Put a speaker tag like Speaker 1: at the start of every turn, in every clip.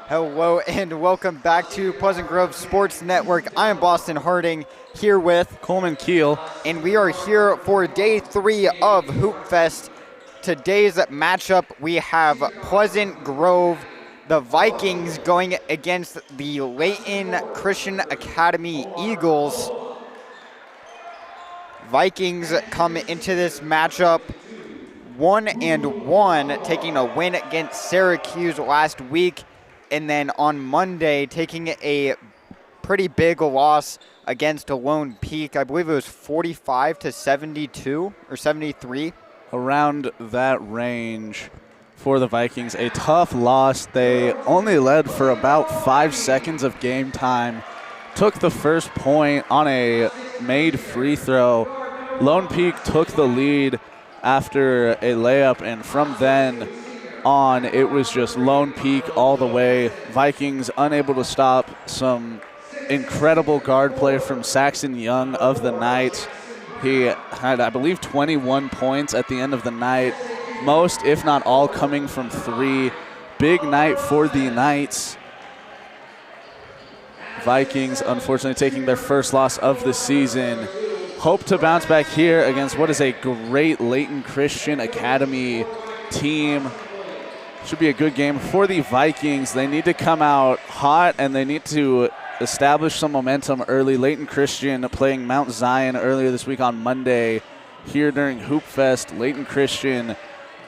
Speaker 1: Hello and welcome back to Pleasant Grove Sports Network. I am Boston Harding here with
Speaker 2: Coleman Keel.
Speaker 1: And we are here for day 3 of Hoopfest. Today's matchup, we have Pleasant Grove, the Vikings, going against the Layton Christian Academy Eagles. Vikings come into this matchup 1-1, taking a win against Syracuse last week, and then on Monday taking a pretty big loss against Lone Peak. I believe it was 45-72 or 73.
Speaker 2: Around that range for the Vikings. A tough loss. They only led for about 5 seconds of game time. Took the first point on a made free throw. Lone Peak took the lead after a layup, and from then on, it was just Lone Peak all the way. Vikings unable to stop some incredible guard play from Saxon Young of the night. He had, I believe, 21 points at the end of the night. Most, if not all, coming from 3. Big night for the Knights. Vikings, unfortunately, taking their first loss of the season. Hope to bounce back here against what is a great Layton Christian Academy team. Should be a good game for the Vikings. They need to come out hot, and they need to establish some momentum early. Layton Christian playing Mount Zion earlier this week on Monday here during Hoopfest. Layton Christian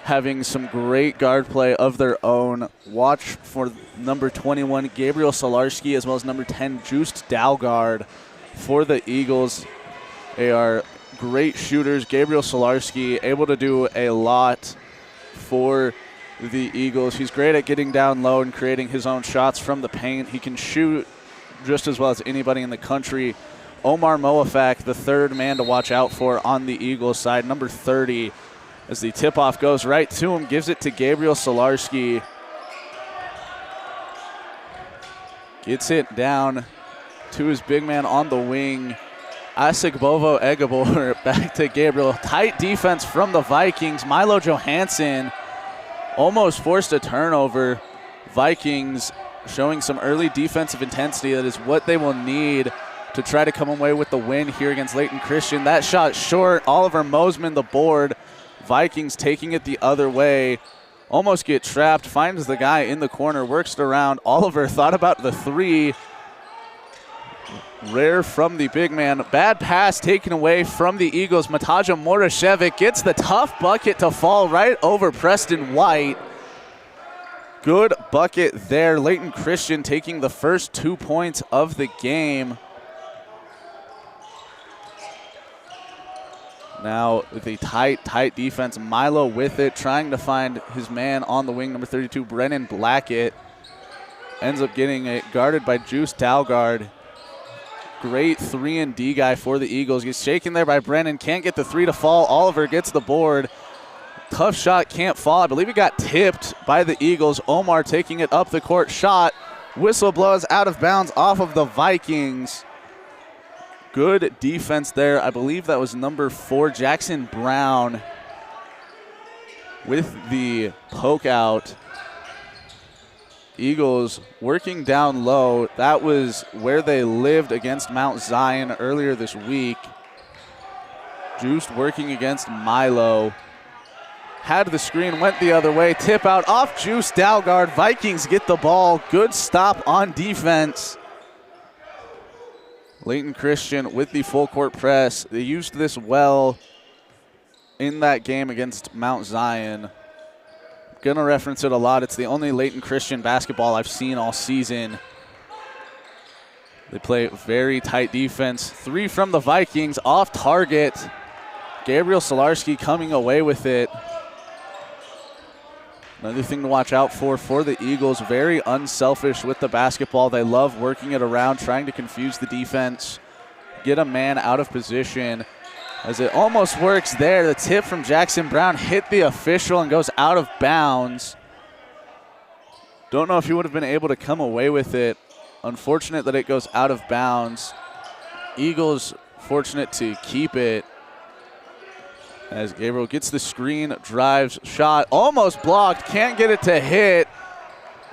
Speaker 2: having some great guard play of their own. Watch for number 21, Gabriel Solarski, as well as number 10, Juiced Dalgard for the Eagles. They are great shooters. Gabriel Solarski able to do a lot for the Eagles. He's great at getting down low and creating his own shots from the paint. He can shoot just as well as anybody in the country. Omar Moafak, the third man to watch out for on the Eagles side, number 30, as the tip-off goes right to him, gives it to Gabriel Solarski. Gets it down to his big man on the wing, Asigbovo Egabor. Back to Gabriel. Tight defense from the Vikings. Milo Johansson almost forced a turnover. Vikings showing some early defensive intensity. That is what they will need to try to come away with the win here against Layton Christian. That shot short. Oliver Mosman the board. Vikings taking it the other way. Almost get trapped. Finds the guy in the corner. Works it around. Oliver thought about the 3. Rare from the big man. Bad pass taken away from the Eagles. Mataja Morashevich gets the tough bucket to fall right over Preston White. Good bucket there. Layton Christian taking the first 2 points of the game. Now the tight defense. Milo with it, trying to find his man on the wing, number 32, Brennan Blackett. Ends up getting it guarded by Juice Dalgard. Great 3-and-D guy for the Eagles. Gets shaken there by Brennan. Can't get the 3 to fall. Oliver gets the board. Tough shot, can't fall. I believe it got tipped by the Eagles. Omar taking it up the court. Shot. Whistle blows out of bounds off of the Vikings. Good defense there. I believe that was number 4, Jackson Brown, with the poke out. Eagles working down low. That was where they lived against Mount Zion earlier this week. Juiced working against Milo. Had the screen, went the other way. Tip out off Juice Dalgard. Vikings get the ball. Good stop on defense. Layton Christian with the full court press. They used this well in that game against Mount Zion. Gonna reference it a lot. It's the only Layton Christian basketball I've seen all season. They play very tight defense. 3 from the Vikings, off target. Gabriel Solarski coming away with it. Another thing to watch out for the Eagles. Very unselfish with the basketball. They love working it around, trying to confuse the defense, get a man out of position. As it almost works there, the tip from Jackson Brown hit the official and goes out of bounds. Don't know if he would have been able to come away with it. Unfortunate that it goes out of bounds. Eagles fortunate to keep it. As Gabriel gets the screen, drives, shot, almost blocked, can't get it to hit.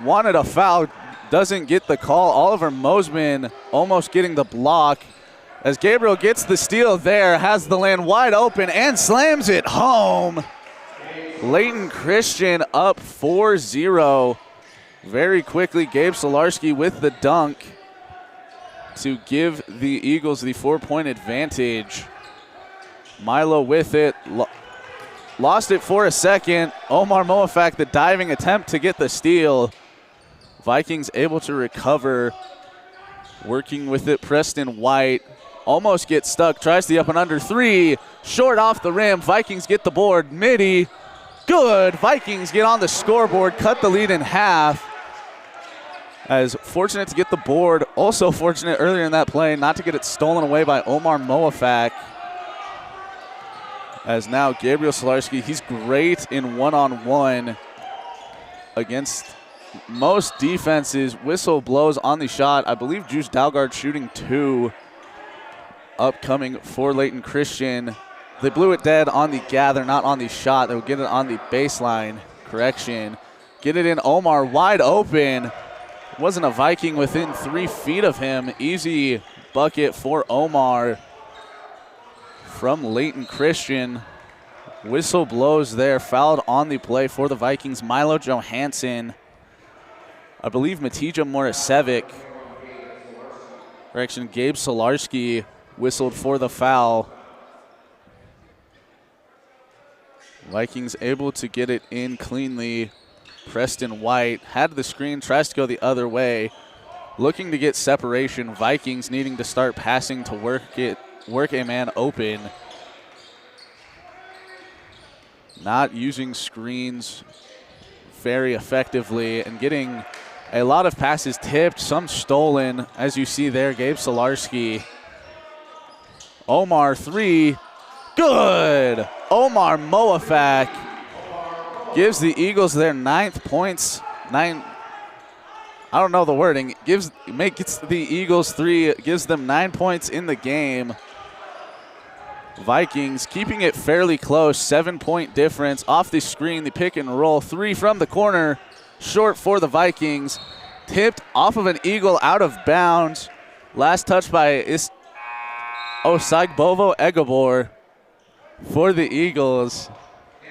Speaker 2: Wanted a foul. doesn't get the call. Oliver Mosman almost getting the block as Gabriel gets the steal there, has the lane wide open and slams it home. Layton Christian up 4-0. Very quickly, Gabe Solarski with the dunk to give the Eagles the 4-point advantage. Milo with it, lost it for a second. Omar Moafak, the diving attempt to get the steal. Vikings able to recover, working with it. Preston White almost gets stuck, tries the up and under three, short off the rim. Vikings get the board, midi, good. Vikings get on the scoreboard, cut the lead in half. As fortunate to get the board, also fortunate earlier in that play not to get it stolen away by Omar Moafak. As now Gabriel Solarski, he's great in one-on-one against most defenses. Whistle blows on the shot. I believe Juice Dalgard shooting 2 upcoming for Layton Christian. They blew it dead on the gather, not on the shot. They'll get it on the baseline. Correction. Get it in Omar wide open. Wasn't a Viking within 3 feet of him. Easy bucket for Omar from Layton Christian. Whistle blows there. Fouled on the play for the Vikings. Milo Johansson. I believe Matija Morisevic. Correction, Gabe Solarski whistled for the foul. Vikings able to get it in cleanly. Preston White had the screen, tries to go the other way. Looking to get separation. Vikings needing to start passing to work a man open. Not using screens very effectively and getting a lot of passes tipped, some stolen, as you see there. Gabe Solarski. Omar 3, good. Omar Moafak gives the Eagles their 9th points. I don't know the wording. Gets the Eagles 3, gives them 9 points in the game. Vikings keeping it fairly close, 7-point difference. Off the screen, the pick and roll. 3 from the corner, short for the Vikings. Tipped off of an Eagle out of bounds. Last touch by Osagbovo Egabor for the Eagles.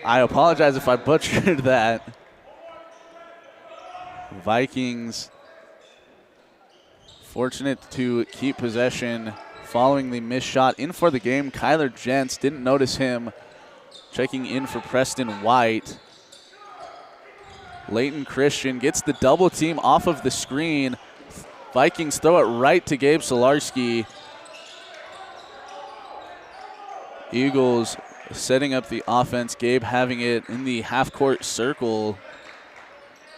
Speaker 2: I apologize if I butchered that. Vikings fortunate to keep possession following the missed shot. In for the game, Kyler Jentz. Didn't notice him. Checking in for Preston White. Layton Christian gets the double team off of the screen. Vikings throw it right to Gabe Solarski. Eagles setting up the offense. Gabe having it in the half-court circle.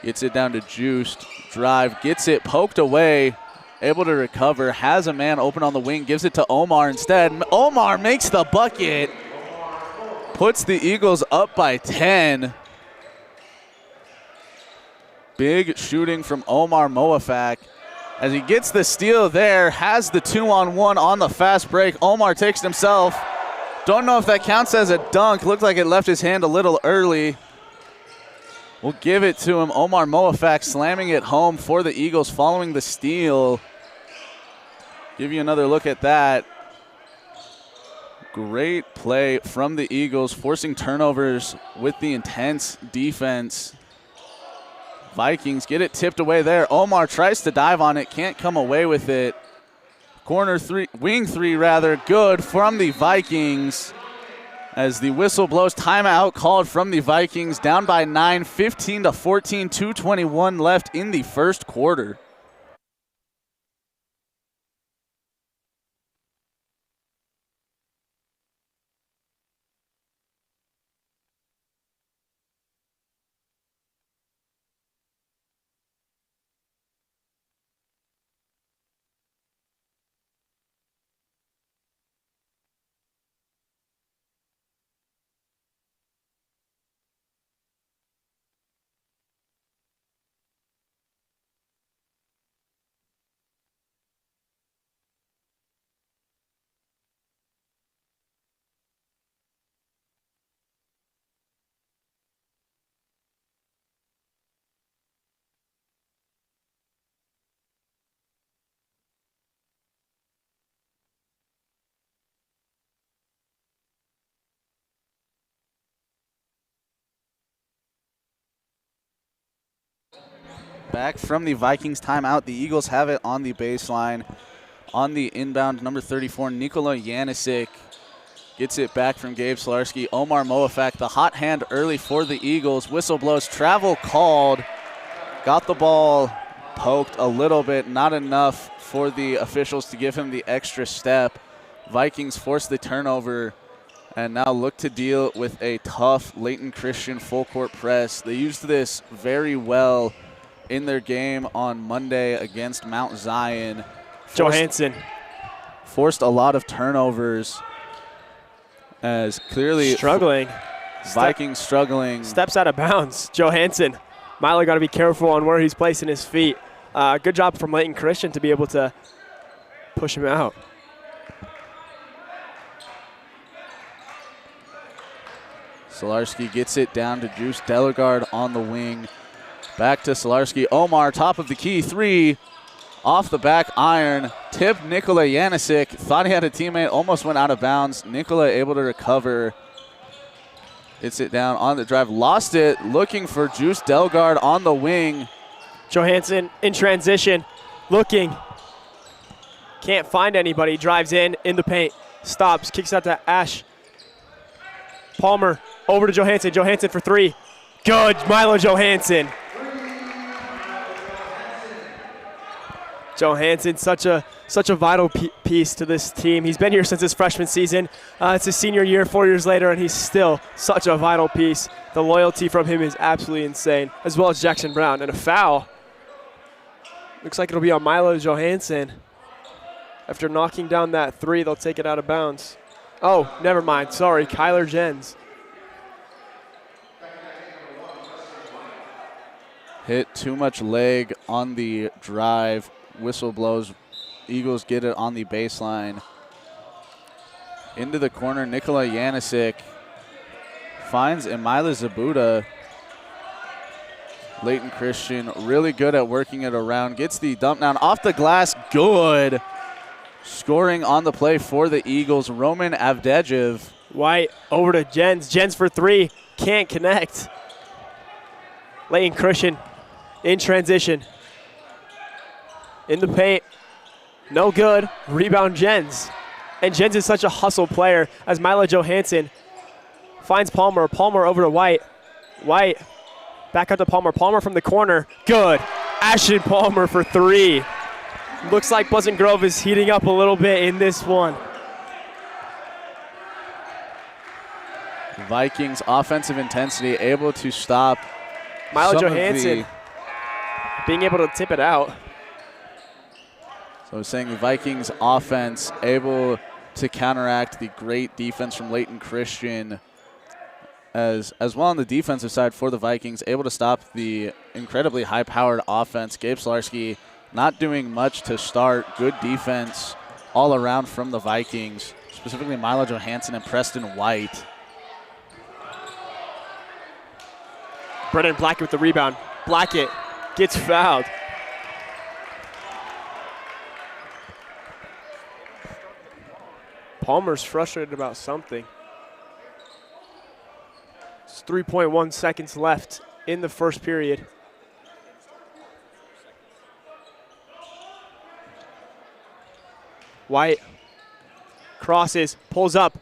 Speaker 2: Gets it down to Juice. Drive, gets it poked away. Able to recover. Has a man open on the wing. Gives it to Omar instead. Omar makes the bucket. Puts the Eagles up by 10. Big shooting from Omar Moafak. As he gets the steal there. Has the 2-on-1 on the fast break. Omar takes it himself. Don't know if that counts as a dunk. Looked like it left his hand a little early. We'll give it to him. Omar Moafak slamming it home for the Eagles following the steal. Give you another look at that. Great play from the Eagles, forcing turnovers with the intense defense. Vikings get it tipped away there. Omar tries to dive on it, can't come away with it. Corner 3, wing 3 rather, good from the Vikings. As the whistle blows, timeout called from the Vikings, down by 9, 15-14, 2:21 left in the first quarter. back from the Vikings timeout. The Eagles have it on the baseline. On the inbound, number 34, Nikola Janisic gets it back from Gabe Solarski. Omar Moafak, the hot hand early for the Eagles. Whistle blows, travel called. Got the ball poked a little bit, not enough for the officials to give him the extra step. Vikings force the turnover and now look to deal with a tough Layton Christian full court press. They used this very well in their game on Monday against Mount Zion.
Speaker 3: Johansson
Speaker 2: forced a lot of turnovers as clearly
Speaker 3: struggling.
Speaker 2: Vikings struggling.
Speaker 3: Steps out of bounds. Johansson. Milo got to be careful on where he's placing his feet. Good job from Layton Christian to be able to push him out.
Speaker 2: Solarski gets it down to Juice Delegard on the wing. Back to Solarski. Omar, top of the key, three. Off the back iron. Tip Nikola Janisic. Thought he had a teammate, almost went out of bounds. Nikola able to recover. Hits it down on the drive. Lost it, looking for Juice Delegard on the wing.
Speaker 3: Johansson in transition, looking. Can't find anybody. Drives in the paint. Stops, kicks out to Ash. Palmer over to Johansson. Johansson for three. Good, Milo Johansson. Johansson, such a vital piece to this team. He's been here since his freshman season. It's his senior year, 4 years later, and he's still such a vital piece. The loyalty from him is absolutely insane, as well as Jackson Brown. And a foul. Looks like it'll be on Milo Johansson. After knocking down that three, they'll take it out of bounds. Oh, never mind. Sorry, Kyler Jens.
Speaker 2: Hit too much leg on the drive. Whistle blows. Eagles get it on the baseline. Into the corner, Nikola Janisic finds Emila Zabuda. Layton Christian really good at working it around. Gets the dump down off the glass. Good. Scoring on the play for the Eagles, Roman Avdejev.
Speaker 3: White over to Jens. Jens for three. Can't connect. Layton Christian in transition. In the paint. No good. Rebound Jens. And Jens is such a hustle player as Milo Johansson finds Palmer. Palmer over to White. White back up to Palmer. Palmer from the corner. Good. Ashton Palmer for three. Looks like Pleasant Grove is heating up a little bit in this one.
Speaker 2: Vikings offensive intensity able to stop
Speaker 3: Milo Johansson being able to tip it out.
Speaker 2: So I was saying the Vikings offense able to counteract the great defense from Layton Christian. As well on the defensive side for the Vikings, able to stop the incredibly high-powered offense. Gabe Solarski not doing much to start. Good defense all around from the Vikings, specifically Milo Johansson and Preston White.
Speaker 3: Brennan Blackett with the rebound. Blackett gets fouled. Palmer's frustrated about something. It's 3.1 seconds left in the first period. White crosses, pulls up,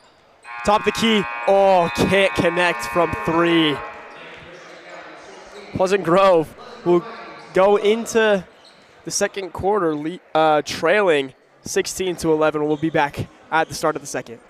Speaker 3: top of the key. Oh, can't connect from three. Pleasant Grove will go into the second quarter trailing 16-11. We'll be back at the start of the second.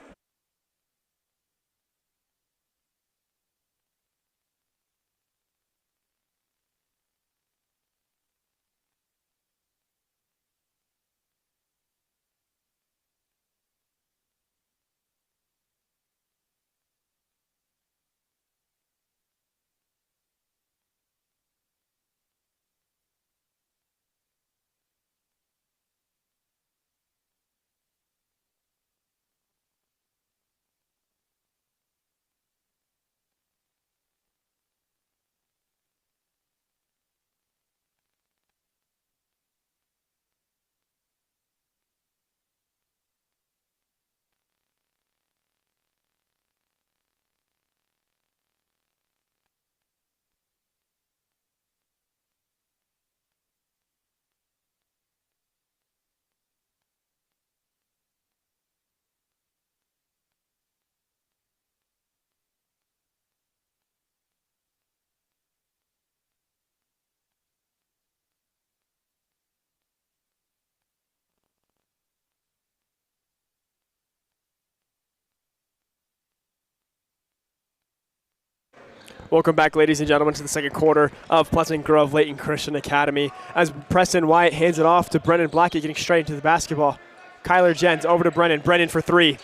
Speaker 3: Welcome back, ladies and gentlemen, to the second quarter of Pleasant Grove Layton Christian Academy as Preston White hands it off to Brennan Blackett, getting straight into the basketball. Kyler Jens over to Brennan. Brennan for three.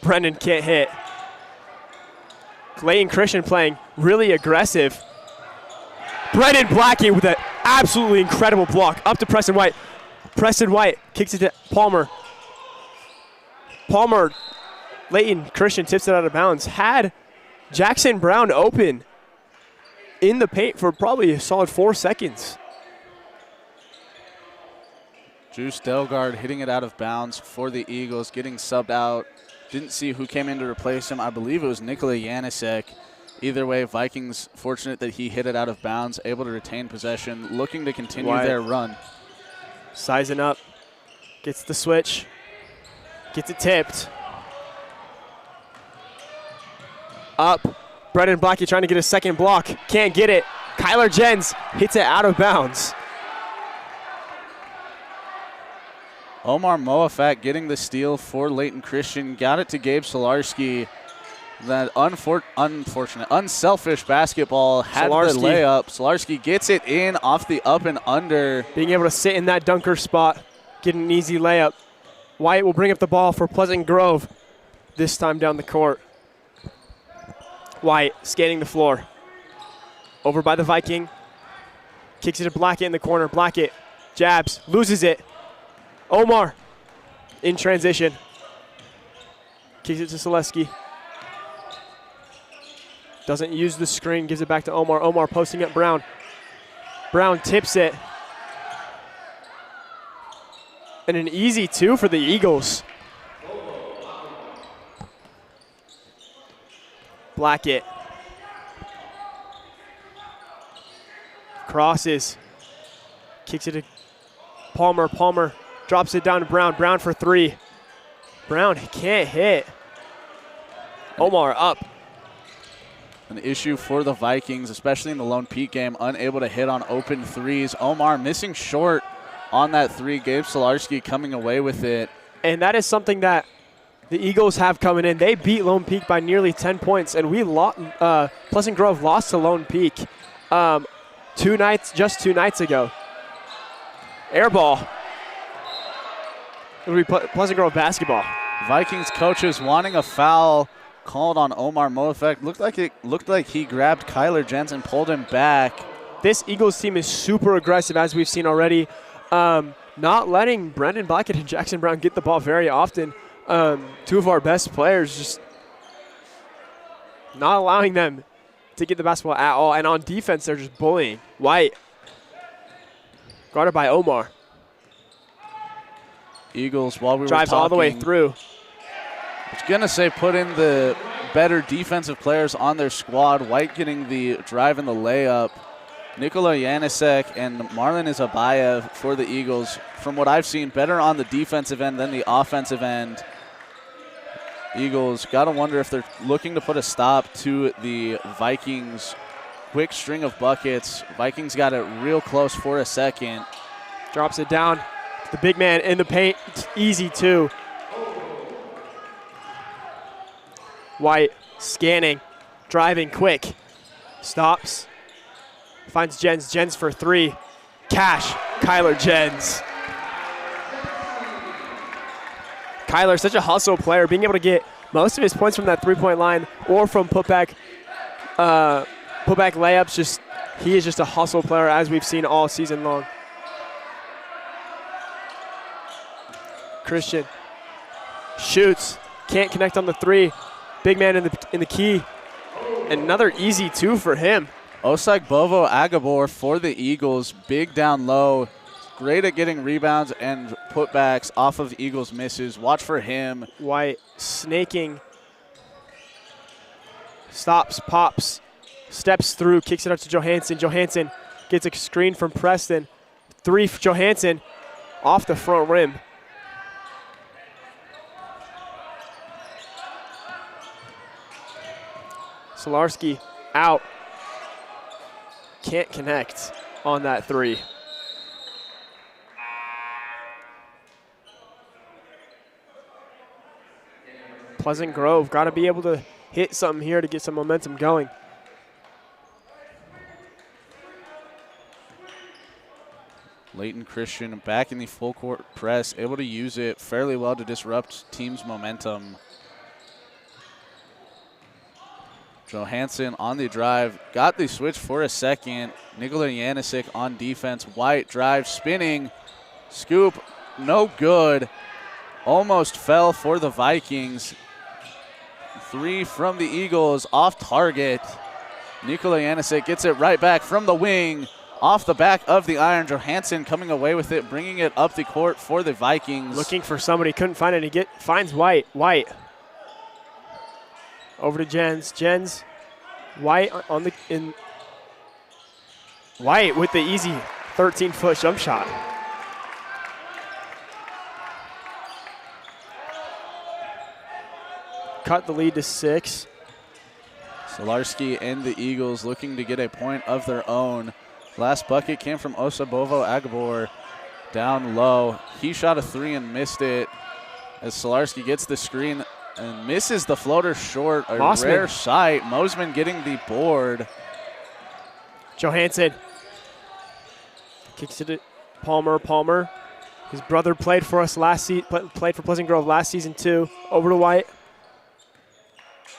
Speaker 3: Brennan can't hit. Layton Christian playing really aggressive. Brennan Blackett with an absolutely incredible block up to Preston White. Preston White kicks it to Palmer. Palmer, Layton Christian tips it out of bounds. Had Jackson Brown open in the paint for probably a solid 4 seconds.
Speaker 2: Juice Delgard hitting it out of bounds for the Eagles, getting subbed out. Didn't see who came in to replace him. I believe it was Nikola Janisek. Either way, Vikings fortunate that he hit it out of bounds, able to retain possession, looking to continue their run.
Speaker 3: Sizing up, gets the switch, gets it tipped. Up, Brennan Blackett trying to get a second block, can't get it. Kyler Jens hits it out of bounds.
Speaker 2: Omar Moafak getting the steal for Layton Christian, got it to Gabe Solarski. That unfortunate, unselfish basketball had the layup. Solarski gets it in off the up and under.
Speaker 3: Being able to sit in that dunker spot, get an easy layup. White will bring up the ball for Pleasant Grove, this time down the court. White scanning the floor. Over by the Viking. Kicks it to Blackett in the corner. Blackett jabs, loses it. Omar in transition. Kicks it to Solarski. Doesn't use the screen, gives it back to Omar. Omar posting at Brown. Brown tips it. And an easy two for the Eagles. Blackett. Crosses. Kicks it to Palmer. Palmer drops it down to Brown. Brown for three. Brown can't hit. Omar up.
Speaker 2: An issue for the Vikings, especially in the Lone Peak game, unable to hit on open threes. Omar missing short on that three. Gabe Solarski coming away with it.
Speaker 3: And that is something that the Eagles have coming in. They beat Lone Peak by nearly 10 points, and we Pleasant Grove lost to Lone Peak just 2 nights ago. Air ball. It'll be Pleasant Grove basketball.
Speaker 2: Vikings coaches wanting a foul called on Omar Moafek. Looked like he grabbed Kyler Jensen, pulled him back.
Speaker 3: This Eagles team is super aggressive, as we've seen already. Not letting Brendan Blackett and Jackson Brown get the ball very often. Two of our best players just not allowing them to get the basketball at all. And on defense, they're just bullying. White, guarded by Omar.
Speaker 2: Eagles, while we were
Speaker 3: drives
Speaker 2: talking,
Speaker 3: all the way through.
Speaker 2: I was going to say put in the better defensive players on their squad. White getting the drive and the layup. Nikola Janisek and Marlon Isabayev for the Eagles. From what I've seen, better on the defensive end than the offensive end. Eagles got to wonder if they're looking to put a stop to the Vikings' quick string of buckets. Vikings got it real close for a second.
Speaker 3: Drops it down. The big man in the paint. It's easy too. White scanning, driving quick. Stops. Finds Jens. Jens for three. Cash. Kyler Jens. Kyler, such a hustle player, being able to get most of his points from that three-point line or from putback layups. He is just a hustle player, as we've seen all season long. Christian shoots, can't connect on the three. Big man in the key. And another easy two for him.
Speaker 2: Osag Bovo Agabor for the Eagles, big down low. Great at getting rebounds and putbacks off of Eagles misses. Watch for him.
Speaker 3: White snaking. Stops, pops, steps through, kicks it up to Johansson. Johansson gets a screen from Preston. Three for Johansson off the front rim. Solarski out. Can't connect on that three. Pleasant Grove got to be able to hit something here to get some momentum going.
Speaker 2: Layton Christian back in the full court press, able to use it fairly well to disrupt team's momentum. Johansson on the drive, got the switch for a second. Nikola Janisic on defense. White drive, spinning, scoop, no good. Almost fell for the Vikings. 3 from the Eagles, off target. Nikola Janisic gets it right back from the wing. Off the back of the iron, Johansson coming away with it, bringing it up the court for the Vikings.
Speaker 3: Looking for somebody, couldn't find it. Finds White. White. Over to Jens. Jens. White White with the easy 13-foot jump shot. Cut the lead to 6.
Speaker 2: Solarski and the Eagles looking to get a point of their own. Last bucket came from Osabovo Agabor down low. He shot a 3 and missed it as Solarski gets the screen and misses the floater short. A rare sight. Mosman getting the board.
Speaker 3: Johansson kicks it to Palmer. Palmer, his brother played for us played for Pleasant Grove last season too. Over to White.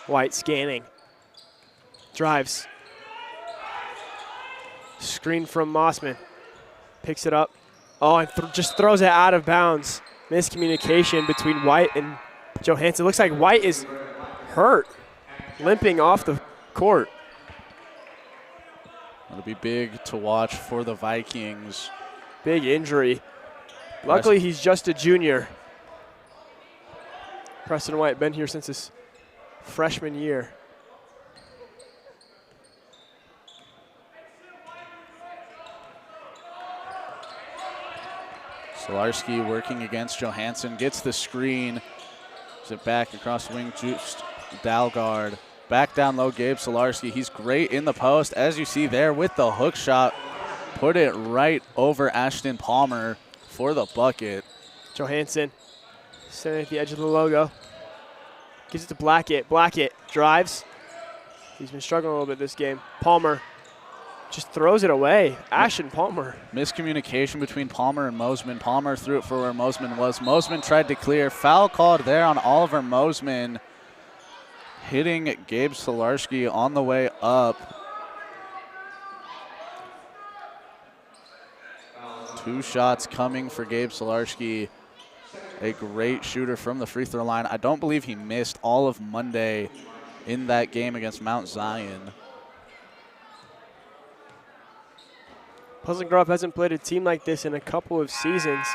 Speaker 3: White scanning. Drives. Screen from Mossman. Picks it up. Oh, and just throws it out of bounds. Miscommunication between White and Johansson. Looks like White is hurt, limping off the court.
Speaker 2: It'll be big to watch for the Vikings.
Speaker 3: Big injury. Luckily, he's just a junior. Preston White been here since his freshman year.
Speaker 2: Solarski working against Johansson, gets the screen. Gives it back across the wing, juiced Dalgard. Back down low, Gabe Solarski. He's great in the post, as you see there with the hook shot. Put it right over Ashton Palmer for the bucket.
Speaker 3: Johansson standing at the edge of the logo. Gives it to Blackett. Blackett drives. He's been struggling a little bit this game. Palmer just throws it away. Ashton Palmer.
Speaker 2: Miscommunication between Palmer and Mosman. Palmer threw it for where Mosman was. Mosman tried to clear. Foul called there on Oliver Mosman, hitting Gabe Solarski on the way up. 2 shots coming for Gabe Solarski. A great shooter from the free throw line. I don't believe he missed all of Monday in that game against Mount Zion.
Speaker 3: Pleasant Grove hasn't played a team like this in a couple of seasons.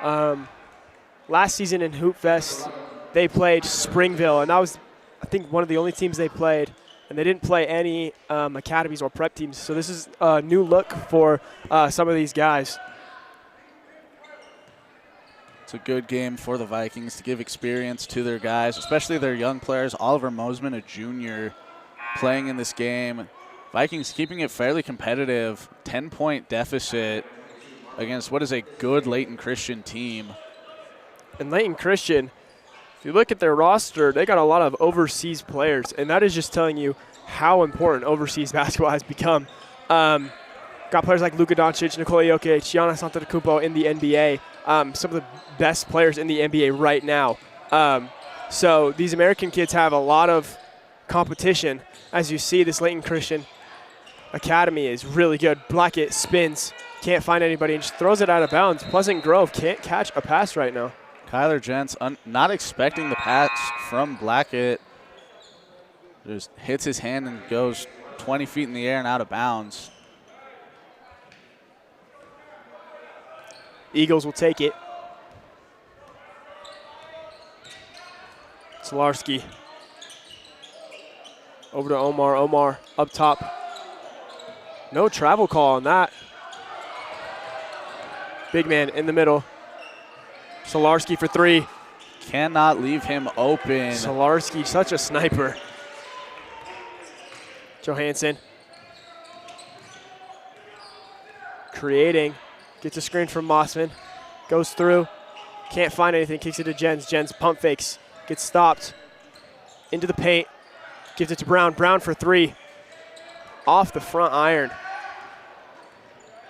Speaker 3: Last season in Hoopfest, they played Springville, and that was, I think, one of the only teams they played. And they didn't play any academies or prep teams. So this is a new look for some of these guys.
Speaker 2: It's a good game for the Vikings to give experience to their guys, especially their young players. Oliver Mosman, a junior, playing in this game. Vikings keeping it fairly competitive. 10-point deficit against what is a good Layton Christian team.
Speaker 3: And Layton Christian, if you look at their roster, they got a lot of overseas players, and that is just telling you how important overseas basketball has become. Got players like Luka Doncic, Nikola Jokic, Giannis Antetokounmpo in the NBA. Some of the best players in the NBA right now. So these American kids have a lot of competition. As you see, this Layton Christian Academy is really good. Blackett spins, can't find anybody, and just throws it out of bounds. Pleasant Grove can't catch a pass right now.
Speaker 2: Kyler Jentz not expecting the pass from Blackett. Just hits his hand and goes 20 feet in the air and out of bounds.
Speaker 3: Eagles will take it. Solarski. Over to Omar. Omar up top. No travel call on that. Big man in the middle. Solarski for 3.
Speaker 2: Cannot leave him open.
Speaker 3: Solarski, such a sniper. Johansson. Creating. Gets a screen from Mossman. Goes through. Can't find anything. Kicks it to Jens. Jens pump fakes. Gets stopped. Into the paint. Gives it to Brown. Brown for 3. Off the front iron.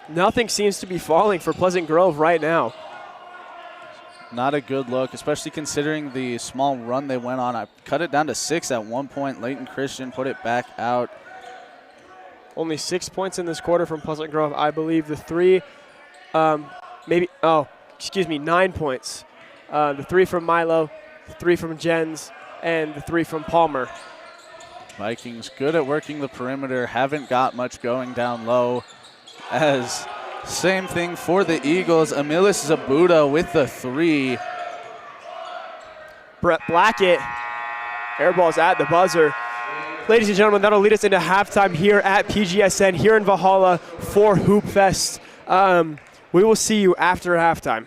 Speaker 3: Nothing seems to be falling for Pleasant Grove right now.
Speaker 2: Not a good look, especially considering the small run they went on. I cut it down to 6 at one point. Layton Christian put it back out.
Speaker 3: Only 6 points in this quarter from Pleasant Grove. I believe the 3, 9 points. The 3 from Milo, the 3 from Jens, and the 3 from Palmer.
Speaker 2: Vikings good at working the perimeter, haven't got much going down low. As same thing for the Eagles. Emilis Zabuda with the 3.
Speaker 3: Brett Blackett, airball's at the buzzer. Ladies and gentlemen, that'll lead us into halftime here at PGSN, here in Valhalla for Hoopfest. We will see you after halftime.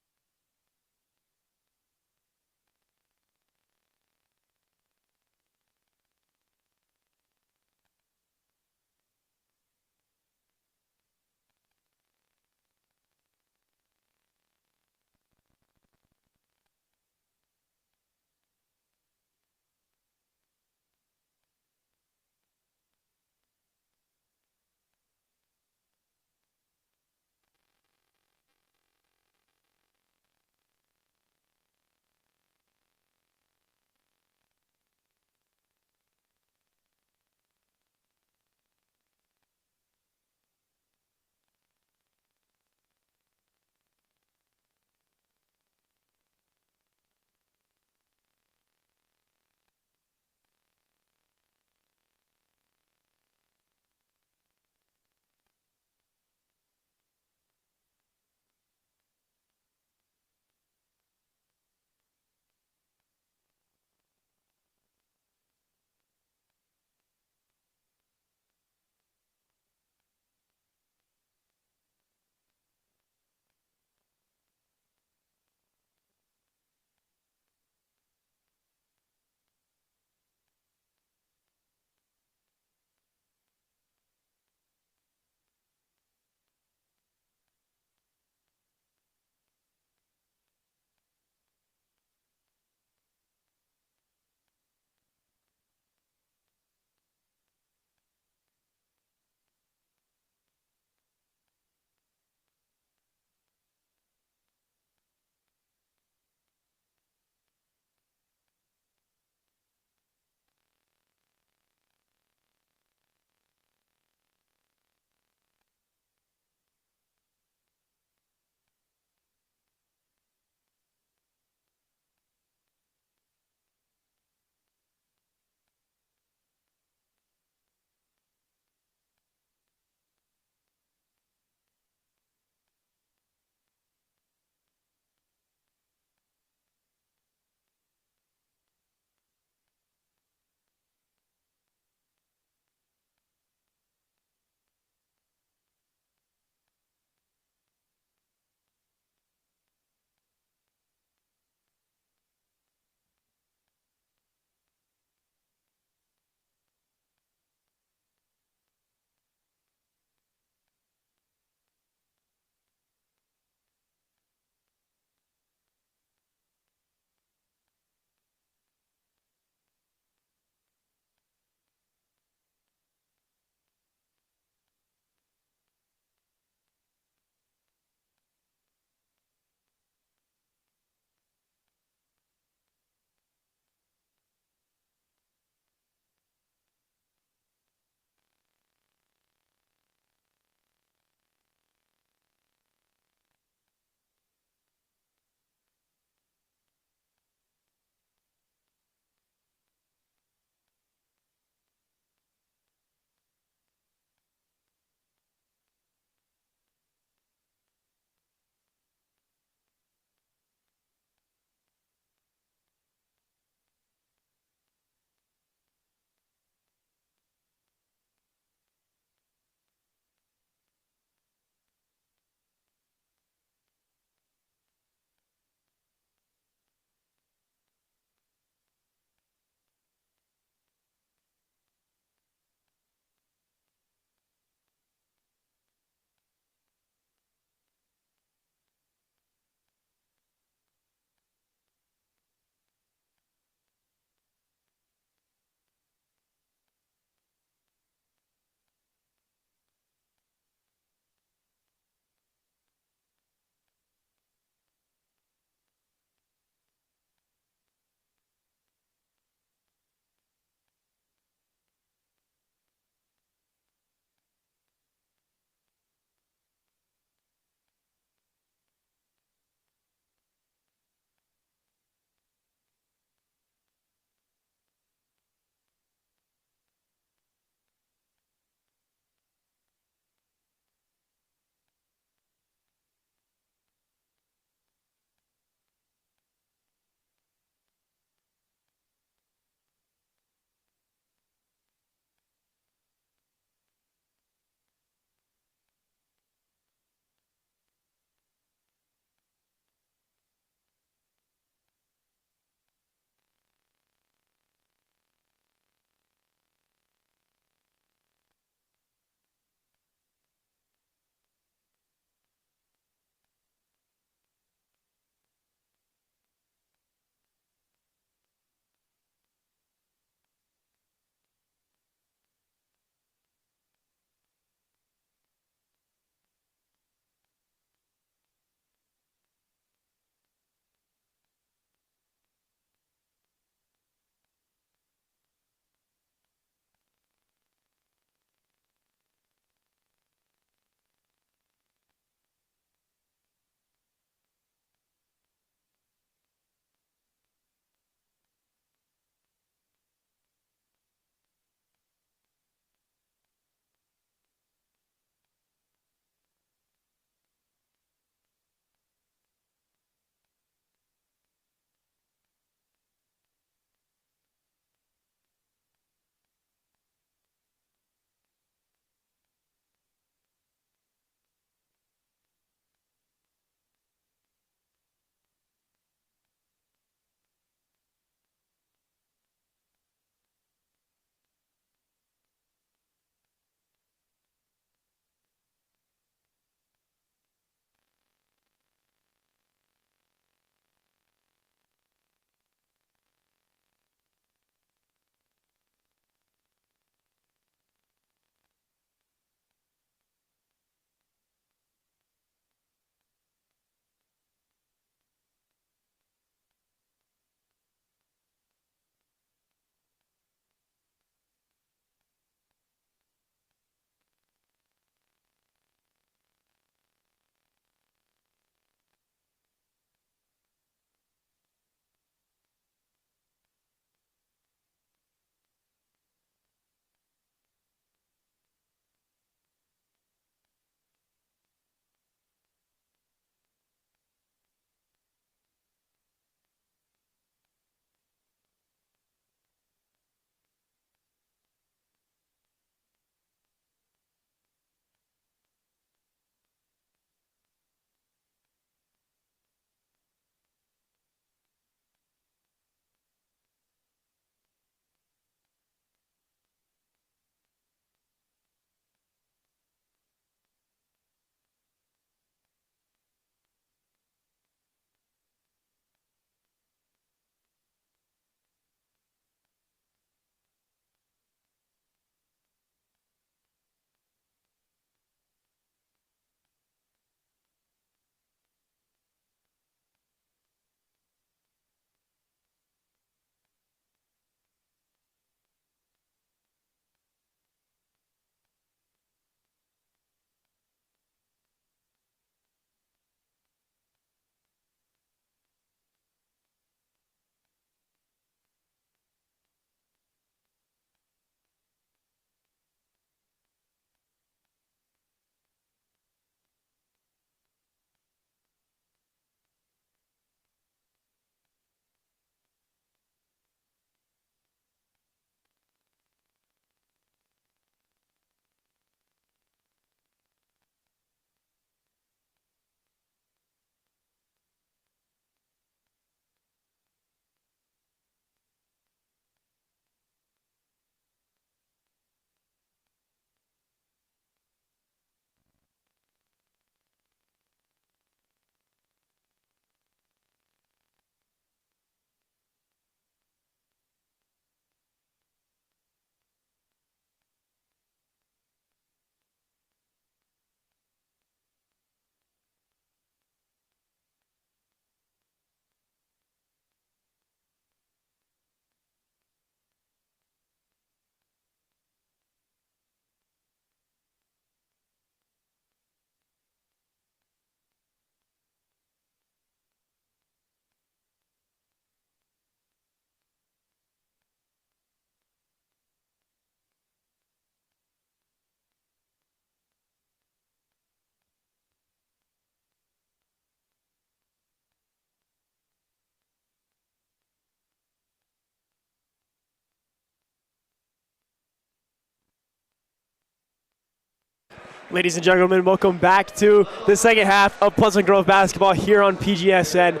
Speaker 3: Ladies and gentlemen, welcome back to the second half of Pleasant Grove basketball here on PGSN.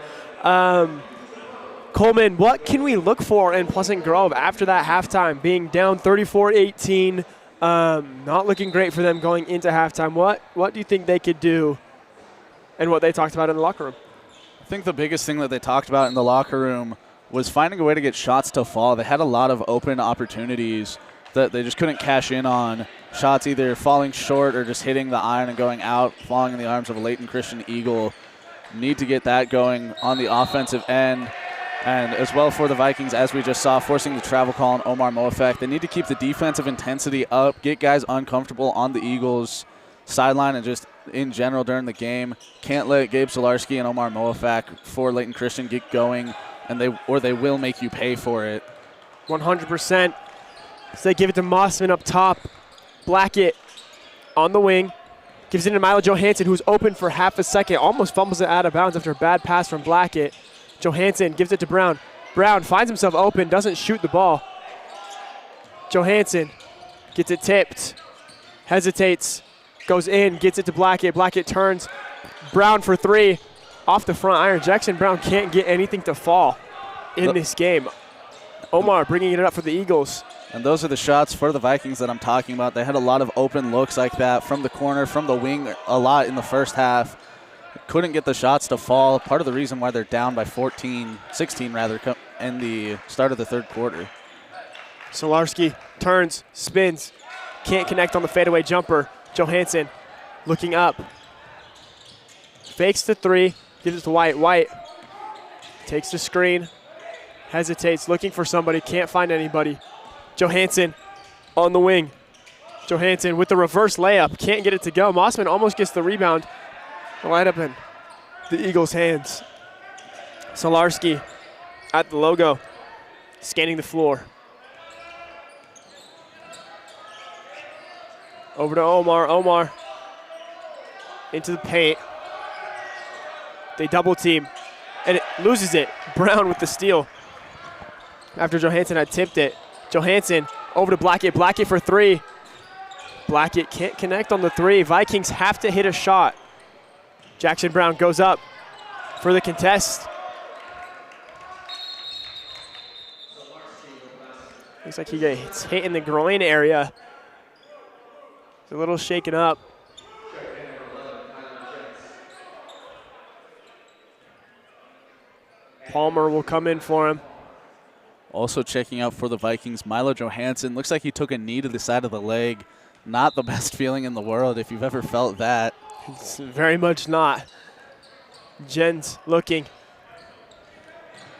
Speaker 3: Coleman, what can we look for in Pleasant Grove after that halftime, being down 34-18, not looking great for them going into halftime? What do you think they could do and what they talked about in the locker room?
Speaker 2: I think the biggest thing that they talked about in the locker room was finding a way to get shots to fall. They had a lot of open opportunities that they just couldn't cash in on. Shots either falling short or just hitting the iron and going out, falling in the arms of a Layton Christian Eagle. Need to get that going on the offensive end. And as well for the Vikings, as we just saw, forcing the travel call on Omar Moafek. They need to keep the defensive intensity up, get guys uncomfortable on the Eagles' sideline and just in general during the game. Can't let Gabe Solarski and Omar Moafek for Layton Christian get going, and they will make you pay for it.
Speaker 3: 100%. So they give it to Mossman up top. Blackett on the wing. Gives it to Milo Johansson, who's open for half a second. Almost fumbles it out of bounds after a bad pass from Blackett. Johansson gives it to Brown. Brown finds himself open, doesn't shoot the ball. Johansson gets it tipped. Hesitates. Goes in, gets it to Blackett. Blackett turns. Brown for three. Off the front iron. Jackson Brown can't get anything to fall in this game. Omar bringing it up for the Eagles.
Speaker 2: And those are the shots for the Vikings that I'm talking about. They had a lot of open looks like that from the corner, from the wing a lot in the first half. Couldn't get the shots to fall. Part of the reason why they're down by 16 in the start of the third quarter.
Speaker 3: Solarski turns, spins, can't connect on the fadeaway jumper. Johansson looking up. Fakes the three, gives it to White. White takes the screen, hesitates, looking for somebody, can't find anybody. Johansson on the wing. Johansson with the reverse layup, can't get it to go. Mossman almost gets the rebound. Right up in the Eagles' hands. Solarski at the logo, scanning the floor. Over to Omar. Omar into the paint. They double team, and it loses it. Brown with the steal after Johansson had tipped it. Johansson over to Blackett. Blackett for three. Blackett can't connect on the three. Vikings have to hit a shot. Jackson Brown goes up for the contest. Looks like he gets hit in the groin area. He's a little shaken up. Palmer will come in for him.
Speaker 2: Also checking out for the Vikings, Milo Johansson. Looks like he took a knee to the side of the leg. Not the best feeling in the world if you've ever felt that.
Speaker 3: It's very much not. Jens looking.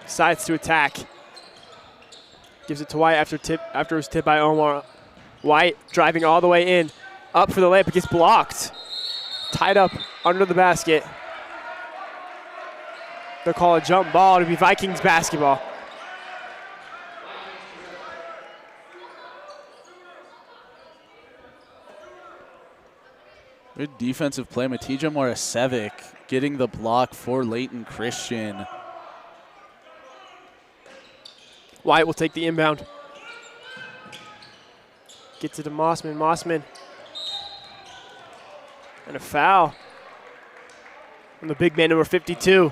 Speaker 3: Decides to attack. Gives it to White after it was tipped by Omar. White driving all the way in. Up for the layup, it gets blocked. Tied up under the basket. They'll call a jump ball to be Vikings basketball.
Speaker 2: Good defensive play. Matija Morasevic getting the block for Layton Christian.
Speaker 3: White will take the inbound. Gets it to Mossman. Mossman. And a foul on the big man, number 52.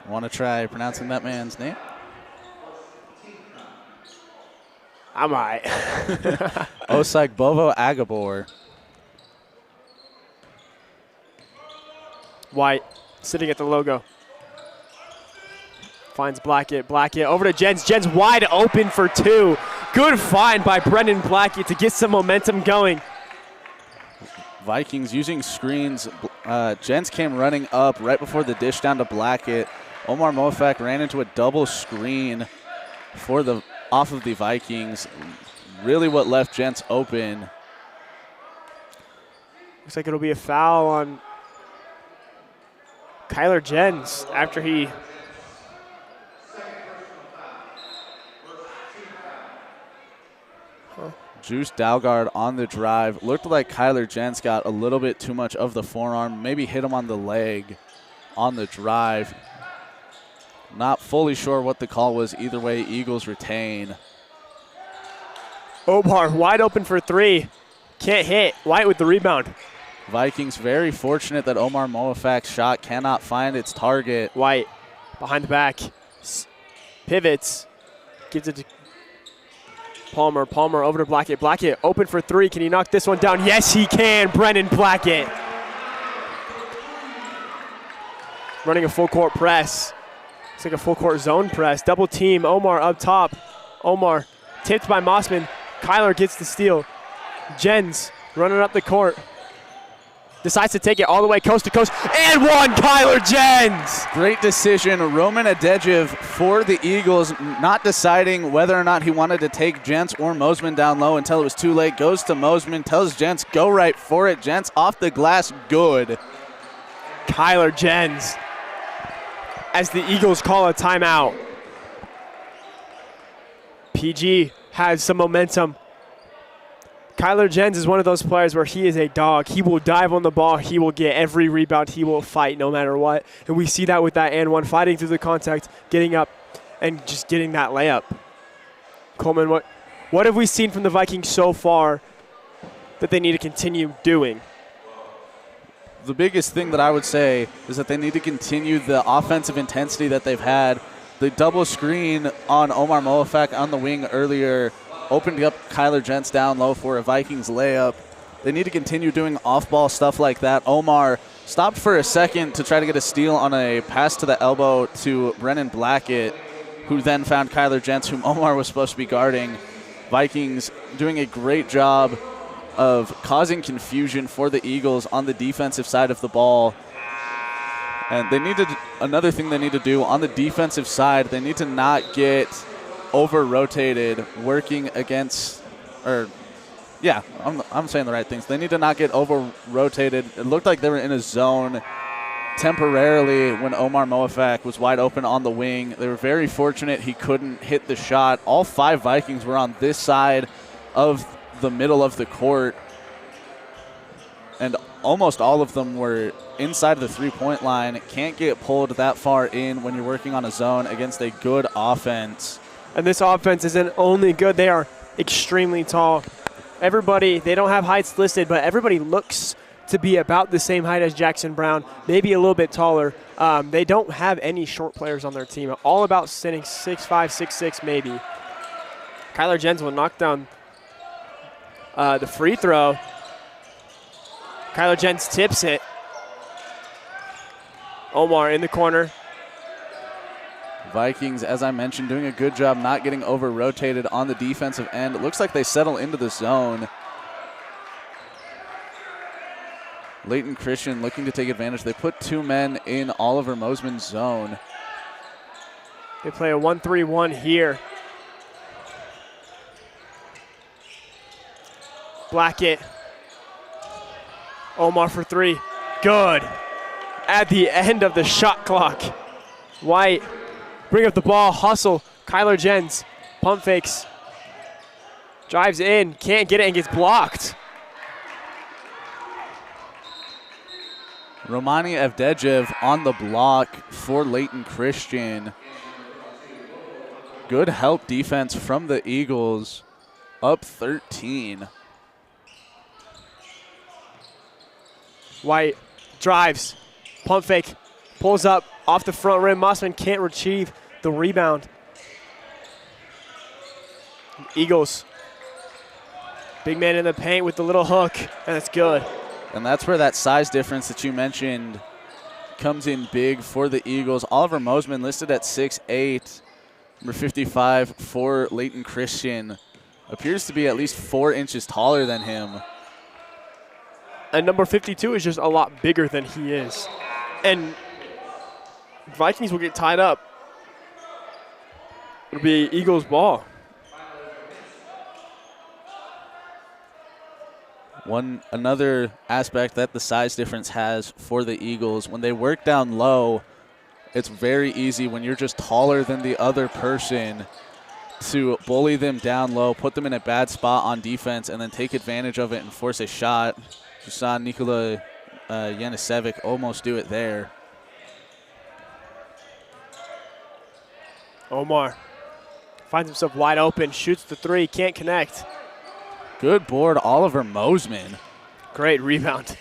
Speaker 2: Want to try pronouncing that man's name?
Speaker 3: I might.
Speaker 2: Osagbovo Agabor.
Speaker 3: White sitting at the logo. Finds Blackett. Blackett over to Jens. Jens wide open for two. Good find by Brendan Blackett to get some momentum going.
Speaker 2: Vikings using screens. Jens came running up right before the dish down to Blackett. Omar Moafek ran into a double screen off of the Vikings. Really what left Jens open.
Speaker 3: Looks like it'll be a foul on Kyler Jens after he
Speaker 2: Juice Dalgard on the drive. Looked like Kyler Jens got a little bit too much of the forearm, maybe hit him on the leg on the drive. Not fully sure what the call was. Either way, Eagles retain.
Speaker 3: Omar wide open for three. Can't hit. White with the rebound.
Speaker 2: Vikings very fortunate that Omar Moafak's shot cannot find its target.
Speaker 3: White behind the back. Pivots. Gives it to Palmer. Palmer over to Blackett. Blackett open for three. Can he knock this one down? Yes, he can. Brennan Blackett. Running a full court press. It's like a full court zone press. Double team. Omar up top. Omar tipped by Mossman. Kyler gets the steal. Jens running up the court. Decides to take it all the way coast to coast. And one, Kyler Jens!
Speaker 2: Great decision. Roman Adejev for the Eagles, not deciding whether or not he wanted to take Jens or Mosman down low until it was too late. Goes to Mosman, tells Jens, go right for it. Jens off the glass, good.
Speaker 3: Kyler Jens as the Eagles call a timeout. PG has some momentum. Kyler Jens is one of those players where he is a dog. He will dive on the ball. He will get every rebound. He will fight no matter what. And we see that with that and one, fighting through the contact, getting up, and just getting that layup. Coleman, what have we seen from the Vikings so far that they need to continue doing?
Speaker 2: The biggest thing that I would say is that they need to continue the offensive intensity that they've had. The double screen on Omar Moafak on the wing earlier opened up Kyler Jens down low for a Vikings layup. They need to continue doing off-ball stuff like that. Omar stopped for a second to try to get a steal on a pass to the elbow to Brennan Blackett, who then found Kyler Jens, whom Omar was supposed to be guarding. Vikings doing a great job of causing confusion for the Eagles on the defensive side of the ball. And they need to, another thing they need to do on the defensive side, they need to not get over-rotated working against, or yeah, I'm saying the right things. They need to not get over-rotated. It looked like they were in a zone temporarily when Omar Moafak was wide open on the wing. They were very fortunate he couldn't hit the shot. All 5 Vikings were on this side of the middle of the court, and almost all of them were inside the three-point line. Can't get pulled that far in when you're working on a zone against a good offense.
Speaker 3: And this offense isn't only good, they are extremely tall. Everybody, they don't have heights listed, but everybody looks to be about the same height as Jackson Brown, maybe a little bit taller. They don't have any short players on their team. All about sitting 6'5", 6'6", maybe. Kyler Jens will knock down the free throw. Kyler Jens tips it. Omar in the corner.
Speaker 2: Vikings, as I mentioned, doing a good job not getting over-rotated on the defensive end. It looks like they settle into the zone. Layton Christian looking to take advantage. They put 2 men in Oliver Mosman's zone.
Speaker 3: They play a 1-3-1 here. Blackett. Omar for 3. Good. At the end of the shot clock. White. Bring up the ball, hustle. Kyler Jens, pump fakes. Drives in, can't get it, and gets blocked.
Speaker 2: Romani Avdejev on the block for Layton Christian. Good help defense from the Eagles. Up 13.
Speaker 3: White drives, pump fake, pulls up off the front rim. Mossman can't retrieve the rebound. Eagles, big man in the paint with the little hook, and that's good.
Speaker 2: And that's where that size difference that you mentioned comes in big for the Eagles. Oliver Mosman listed at 6'8", number 55 for Layton Christian. Appears to be at least 4 inches taller than him.
Speaker 3: And number 52 is just a lot bigger than he is. And Vikings will get tied up. It'll be Eagles ball.
Speaker 2: Another aspect that the size difference has for the Eagles, when they work down low, it's very easy when you're just taller than the other person to bully them down low, put them in a bad spot on defense, and then take advantage of it and force a shot. You saw Nikola Yanisevic almost do it there.
Speaker 3: Omar finds himself wide open, shoots the 3, can't connect.
Speaker 2: Good board, Oliver Mosman.
Speaker 3: Great rebound.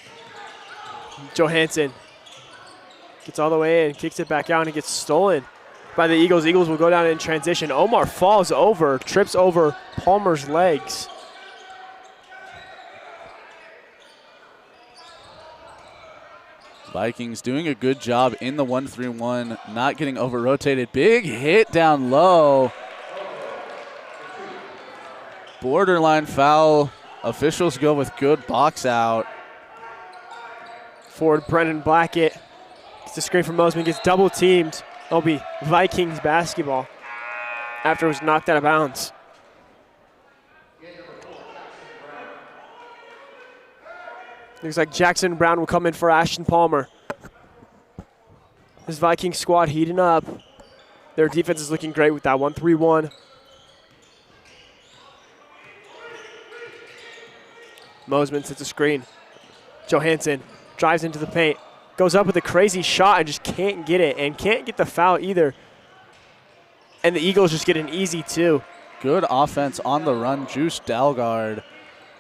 Speaker 3: Johansson gets all the way in, kicks it back out, and it gets stolen by the Eagles. Eagles will go down in transition. Omar falls over, trips over Palmer's legs.
Speaker 2: Vikings doing a good job in the 1-3-1, not getting over-rotated. Big hit down low. Borderline foul. Officials go with good box out.
Speaker 3: Forward Brendan Blackett gets the screen from Mosman, gets double teamed. It'll be Vikings basketball after it was knocked out of bounds. Looks like Jackson Brown will come in for Ashton Palmer. This Viking squad heating up. Their defense is looking great with that 1-3-1. Mosman sets a screen. Johansson drives into the paint. Goes up with a crazy shot and just can't get it, and can't get the foul either. And the Eagles just get an easy 2.
Speaker 2: Good offense on the run. Juice Dalgard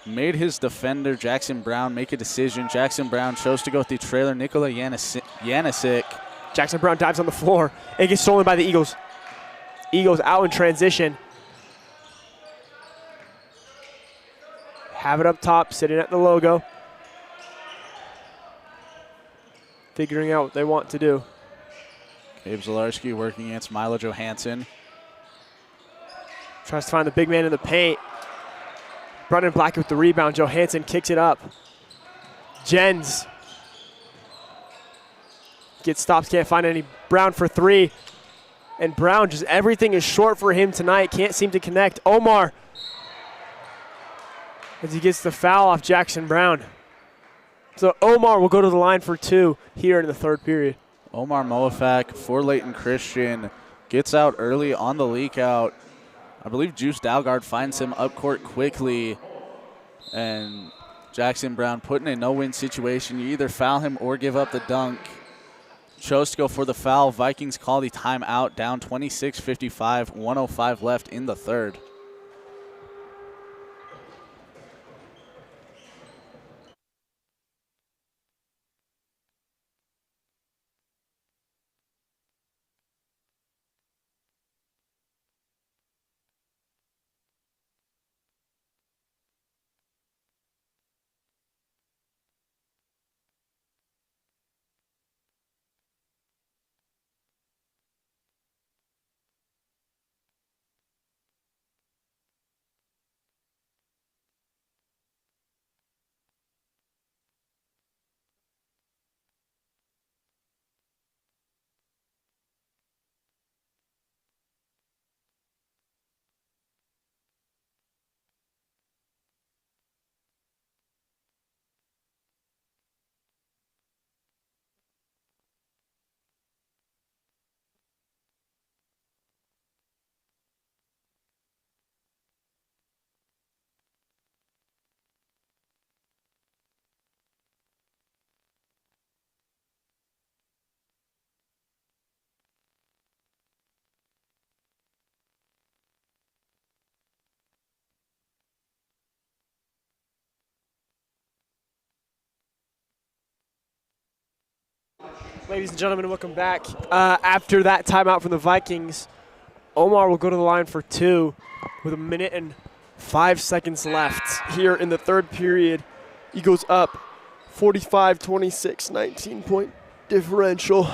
Speaker 2: made his defender, Jackson Brown, make a decision. Jackson Brown chose to go with the trailer, Nikola Janisic.
Speaker 3: Jackson Brown dives on the floor and gets stolen by the Eagles. Eagles out in transition. Have it up top, sitting at the logo. Figuring out what they want to do.
Speaker 2: Gabe Zalarski working against Milo Johansson.
Speaker 3: Tries to find the big man in the paint. Brendan Blackett with the rebound. Johansson kicks it up. Jens gets stopped, can't find any. Brown for 3. And Brown, just everything is short for him tonight. Can't seem to connect. Omar, as he gets the foul off Jackson Brown. So Omar will go to the line for 2 here in the third period.
Speaker 2: Omar Moafak for Layton Christian gets out early on the leak out. I believe Juice Dalgard finds him up court quickly. And Jackson Brown put in a no-win situation. You either foul him or give up the dunk. Chose to go for the foul. Vikings call the timeout, down 26-55, 1:05 left in the third.
Speaker 3: Ladies and gentlemen, welcome back. After that timeout from the Vikings, Omar will go to the line for 2 with 1 minute and 5 seconds left here in the third period. Eagles up 45-26, 19-point differential.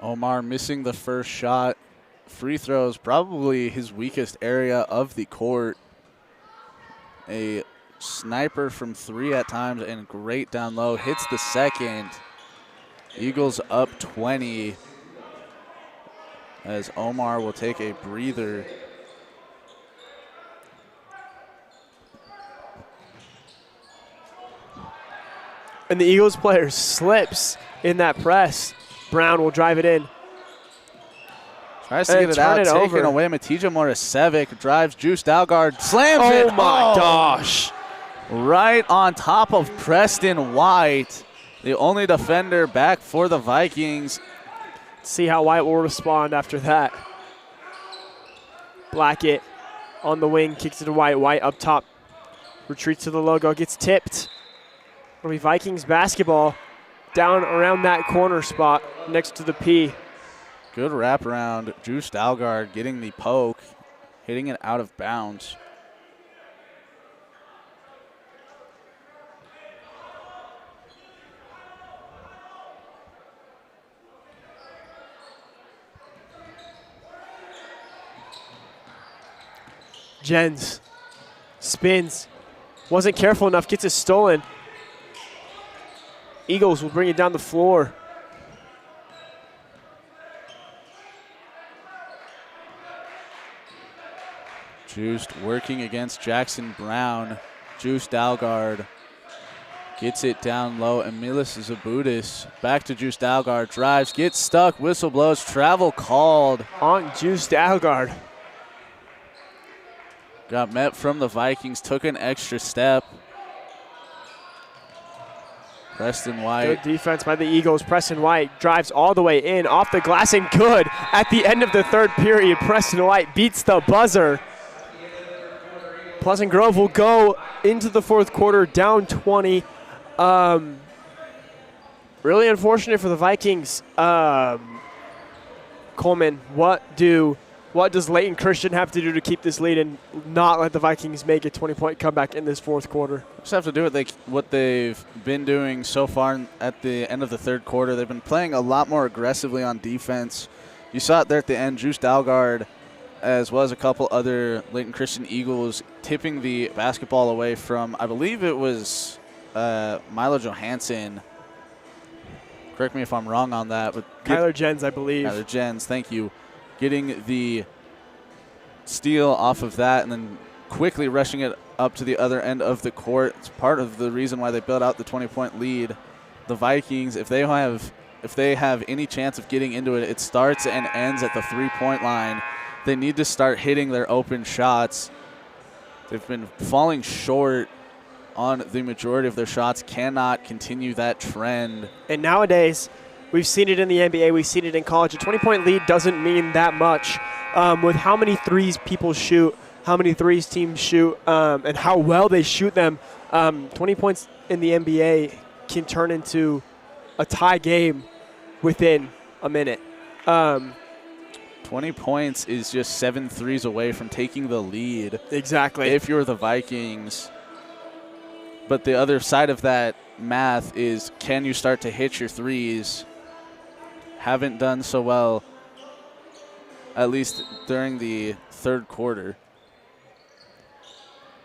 Speaker 2: Omar missing the first shot. Free throws, probably his weakest area of the court. A sniper from 3 at times and great down low. Hits the second. Eagles up 20 as Omar will take a breather.
Speaker 3: And the Eagles player slips in that press. Brown will drive it in.
Speaker 2: Tries to get it out, taken away. Matija Morasevic drives, Juice Dalgard slams it.
Speaker 3: Oh my gosh.
Speaker 2: Right on top of Preston White. The only defender back for the Vikings.
Speaker 3: See how White will respond after that. Blackett on the wing, kicks it to White. White up top. Retreats to the logo, gets tipped. It'll be Vikings basketball down around that corner spot next to the P.
Speaker 2: Good wraparound. Juice Dalgard getting the poke, hitting it out of bounds.
Speaker 3: Jens spins, wasn't careful enough, gets it stolen. Eagles will bring it down the floor.
Speaker 2: Juiced working against Jackson Brown. Juice Dalgard gets it down low. Emilis Zabutis back to Juice Dalgard. Drives, gets stuck, whistle blows, travel called.
Speaker 3: On Juice Dalgard.
Speaker 2: Got met from the Vikings, took an extra step. Preston White.
Speaker 3: Good defense by the Eagles. Preston White drives all the way in, off the glass, and good. At the end of the third period, Preston White beats the buzzer. Pleasant Grove will go into the fourth quarter down 20. Really unfortunate for the Vikings. Coleman, what does Layton Christian have to do to keep this lead and not let the Vikings make a 20-point comeback in this fourth quarter?
Speaker 2: Just have to do what they've been doing so far at the end of the third quarter. They've been playing a lot more aggressively on defense. You saw it there at the end. Juice Dalgard, as well as a couple other Layton Christian Eagles, tipping the basketball away from, I believe it was Milo Johansson. Correct me if I'm wrong on that. But
Speaker 3: Kyler Jens, I believe.
Speaker 2: Kyler Jens, thank you. Getting the steal off of that and then quickly rushing it up to the other end of the court. It's part of the reason why they built out the 20-point lead. The Vikings, if they have any chance of getting into it, it starts and ends at the three-point line. They need to start hitting their open shots. They've been falling short on the majority of their shots, cannot continue that trend.
Speaker 3: And nowadays, we've seen it in the NBA, we've seen it in college. A 20-point lead doesn't mean that much. With how many threes people shoot, how many threes teams shoot, and how well they shoot them, 20 points in the NBA can turn into a tie game within a minute.
Speaker 2: 20 points is just 7 threes away from taking the lead.
Speaker 3: Exactly.
Speaker 2: If you're the Vikings. But the other side of that math is, can you start to hit your threes? Haven't done so well, at least during the third quarter.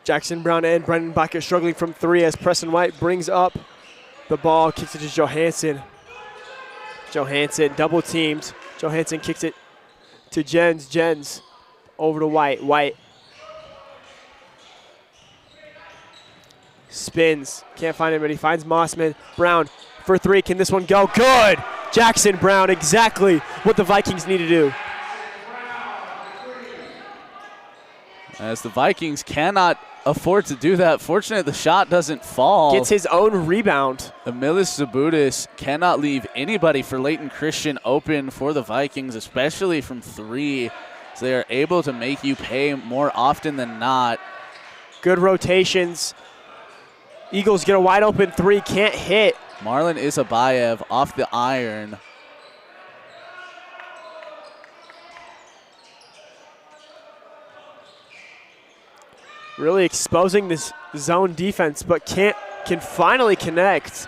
Speaker 3: Jackson Brown and Brendan Bucket struggling from three as Preston White brings up the ball, kicks it to Johansson. Johansson double teamed. Johansson kicks it to Jens. Jens over to White. White spins, can't find anybody, finds Mossman. Brown for three, can this one go? Good! Jackson Brown, exactly what the Vikings need to do.
Speaker 2: As the Vikings cannot afford to do that. Fortunate the shot doesn't fall.
Speaker 3: Gets his own rebound.
Speaker 2: Emilis Zabutis cannot leave anybody for Layton Christian open for the Vikings, especially from three. So they are able to make you pay more often than not.
Speaker 3: Good rotations. Eagles get a wide open three, can't hit.
Speaker 2: Marlon Isabayev off the iron.
Speaker 3: Really exposing this zone defense, but can finally connect.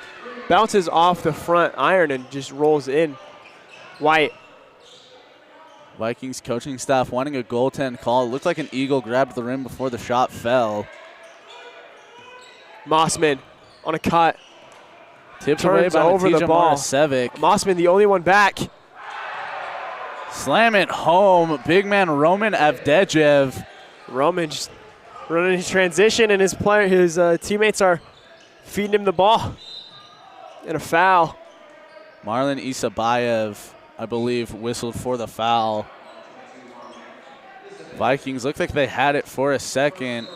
Speaker 3: Bounces off the front iron and just rolls in. White.
Speaker 2: Vikings coaching staff wanting a goaltend call. Looked like an Eagle grabbed the rim before the shot fell.
Speaker 3: Mossman on a cut.
Speaker 2: Tipped away by
Speaker 3: over the ball.
Speaker 2: Morasevic.
Speaker 3: Mossman, the only one back.
Speaker 2: Slam it home. Big man Roman Avdejev.
Speaker 3: Roman just running his transition, and his teammates are feeding him the ball. And a foul.
Speaker 2: Marlon Isabayev, I believe, whistled for the foul. Vikings looked like they had it for a second.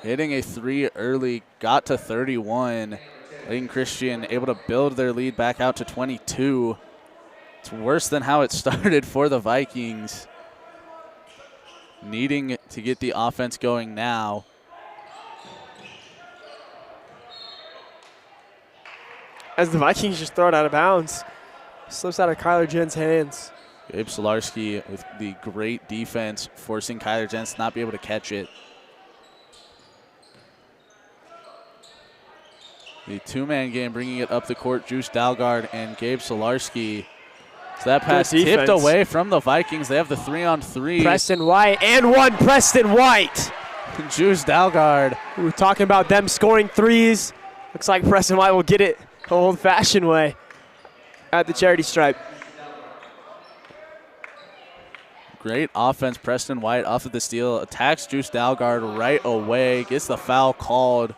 Speaker 2: Hitting a three early, got to 31. Layton Christian able to build their lead back out to 22. It's worse than how it started for the Vikings. Needing to get the offense going now.
Speaker 3: as the Vikings just throw it out of bounds. Slips out of Kyler Jen's hands.
Speaker 2: Gabe Solarski with the great defense, forcing Kyler Jens to not be able to catch it. The two-man game bringing it up the court, Juice Dalgard and Gabe Solarski. So that pass tipped away from the Vikings. They have the 3-on-3.
Speaker 3: Preston White and one. Preston White.
Speaker 2: Juice Dalgard.
Speaker 3: We were talking about them scoring threes. Looks like Preston White will get it the old-fashioned way at the charity stripe.
Speaker 2: Great offense. Preston White off of the steal. Attacks Juice Dalgard right away. Gets the foul called.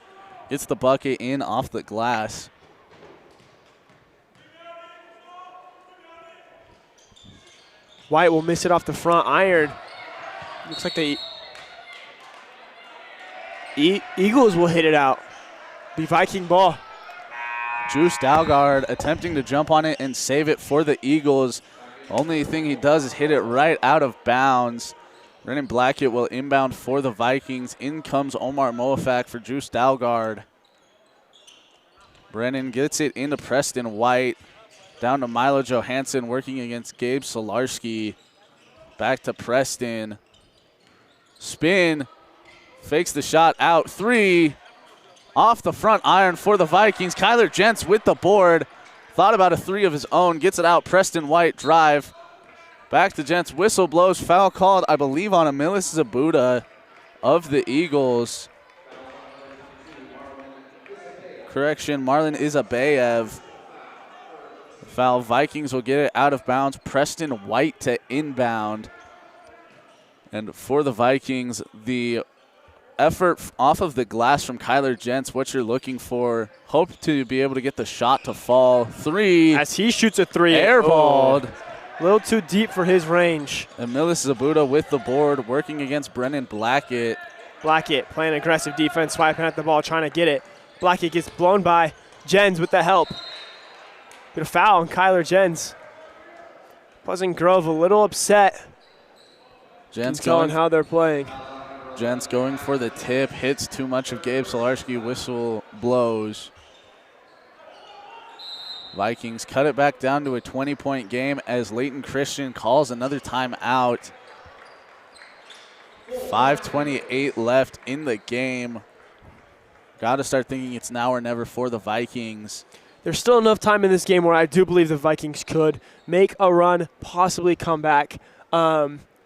Speaker 2: Gets the bucket in off the glass.
Speaker 3: White will miss it off the front iron. Looks like the Eagles will hit it out. The Viking ball.
Speaker 2: Juice Dalgard attempting to jump on it and save it for the Eagles. Only thing he does is hit it right out of bounds. Brennan Blackett will inbound for the Vikings. In comes Omar Moafak for Juice Dalgard. Brennan gets it into Preston White. Down to Milo Johansson working against Gabe Solarski. Back to Preston. Spin. Fakes the shot out. Three. Off the front iron for the Vikings. Kyler Jents with the board. Thought about a three of his own. Gets it out. Preston White drive. Back to Jents. Whistle blows. Foul called, I believe, on Emilis Zabuda of the Eagles. Correction, Marlon Isabayev. Foul. Vikings will get it out of bounds. Preston White to inbound. And for the Vikings, the effort off of the glass from Kyler Jents, what you're looking for. Hope to be able to get the shot to fall. Three.
Speaker 3: As he shoots a three.
Speaker 2: Airballed.
Speaker 3: A little too deep for his range.
Speaker 2: Emilis Zabuda with the board, working against Brennan Blackett.
Speaker 3: Blackett playing aggressive defense, swiping at the ball, trying to get it. Blackett gets blown by Jens with the help. Get a foul on Kyler Jens. Pleasant Grove a little upset.
Speaker 2: Jens
Speaker 3: telling how they're playing.
Speaker 2: Jens going for the tip, hits too much of Gabe Solarski, whistle blows. Vikings cut it back down to a 20-point game as Layton Christian calls another timeout. 5:28 left in the game. Got to start thinking it's now or never for the Vikings.
Speaker 3: There's still enough time in this game where I do believe the Vikings could make a run, possibly come back.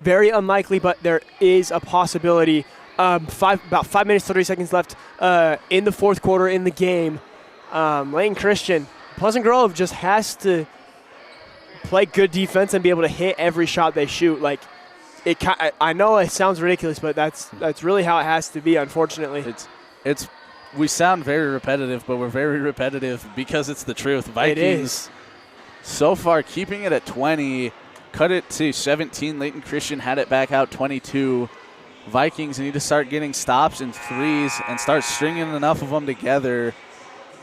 Speaker 3: Very unlikely, but there is a possibility. About 5 minutes, 30 seconds left in the fourth quarter in the game. Layton Christian, Pleasant Grove just has to play good defense and be able to hit every shot they shoot. Like, I know it sounds ridiculous, but that's really how it has to be, unfortunately.
Speaker 2: We sound very repetitive, but we're very repetitive because it's the truth. Vikings,
Speaker 3: it is.
Speaker 2: So far, keeping it at 20, cut it to 17. Layton Christian had it back out 22. Vikings need to start getting stops and threes and start stringing enough of them together.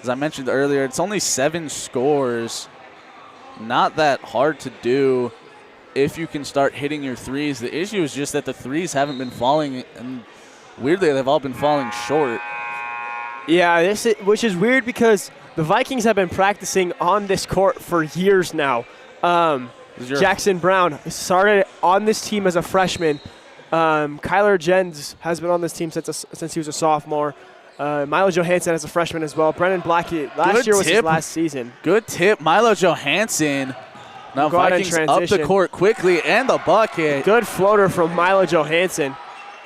Speaker 2: As I mentioned earlier, it's only 7 scores. Not that hard to do if you can start hitting your threes. The issue is just that the threes haven't been falling, and weirdly, they've all been falling short.
Speaker 3: Yeah, which is weird because the Vikings have been practicing on this court for years now. Jackson Brown started on this team as a freshman. Kyler Jens has been on this team since he was a sophomore. Milo Johansson as a freshman as well. Brennan Blackett last year was his last season.
Speaker 2: Good tip, Milo Johansson. Now Vikings up the court quickly and the bucket.
Speaker 3: Good floater from Milo Johansson,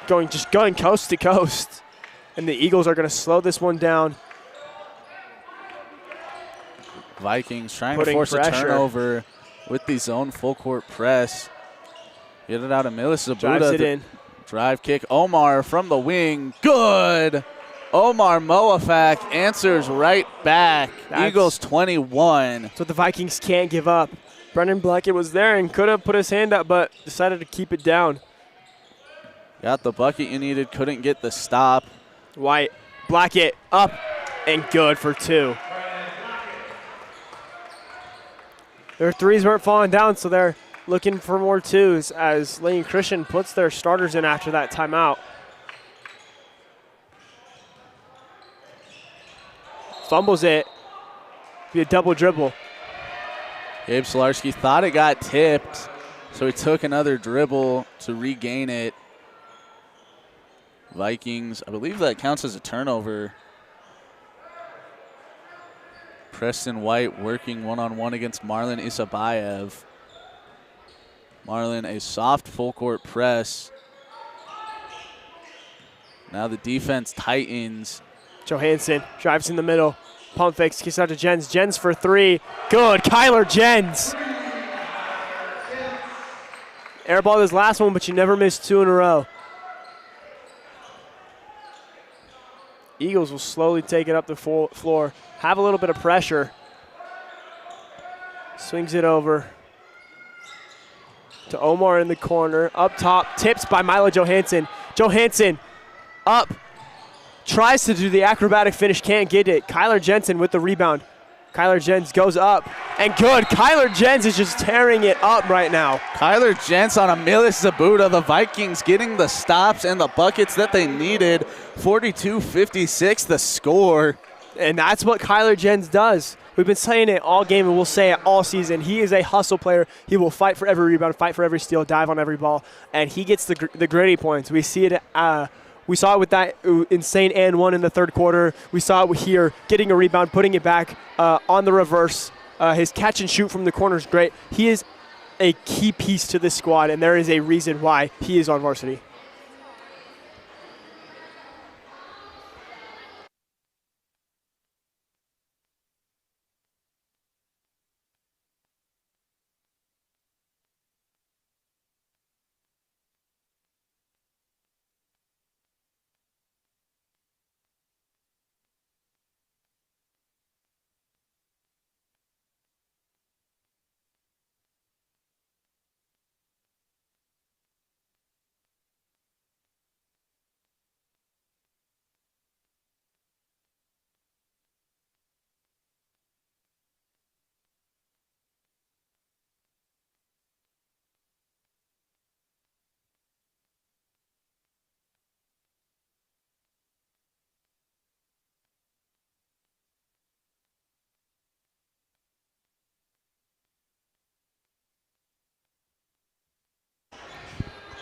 Speaker 3: going coast to coast. And the Eagles are going to slow this one down.
Speaker 2: Vikings trying to force a turnover with the zone full court press. Get it out of Emilis Zabuda.
Speaker 3: Drives it in.
Speaker 2: Drive kick. Omar from the wing. Good. Omar Moafak answers right back. Eagles 21.
Speaker 3: That's what the Vikings can't give up. Brendan Blackett was there and could have put his hand up, but decided to keep it down.
Speaker 2: Got the bucket you needed. Couldn't get the stop.
Speaker 3: White, Blackett up and good for 2. Their threes weren't falling down, so they're looking for more twos as Layton Christian puts their starters in after that timeout. Fumbles it. Be a double dribble.
Speaker 2: Gabe Solarski thought it got tipped, so he took another dribble to regain it. Vikings, I believe that counts as a turnover. Preston White working one-on-one against Marlon Isabayev. Marlon, a soft full-court press. Now the defense tightens.
Speaker 3: Johansson drives in the middle. Pump fakes, kicks out to Jens. Jens for three. Good. Kyler Jens. Airball his last one, but you never missed two in a row. Eagles will slowly take it up the floor. Have a little bit of pressure. Swings it over to Omar in the corner. Up top, tips by Milo Johansson. Johansson up. Tries to do the acrobatic finish, can't get it. Kyler Jensen with the rebound. Kyler Jens goes up, and good. Kyler Jens is just tearing it up right now.
Speaker 2: Kyler Jens on a Milis Zabuda. The Vikings getting the stops and the buckets that they needed. 42-56 the score.
Speaker 3: And that's what Kyler Jens does. We've been saying it all game, and we'll say it all season. He is a hustle player. He will fight for every rebound, fight for every steal, dive on every ball, and he gets the gritty points. We see it. We saw it with that insane and one in the third quarter. We saw it here, getting a rebound, putting it back on the reverse. His catch and shoot from the corner is great. He is a key piece to this squad, and there is a reason why he is on varsity.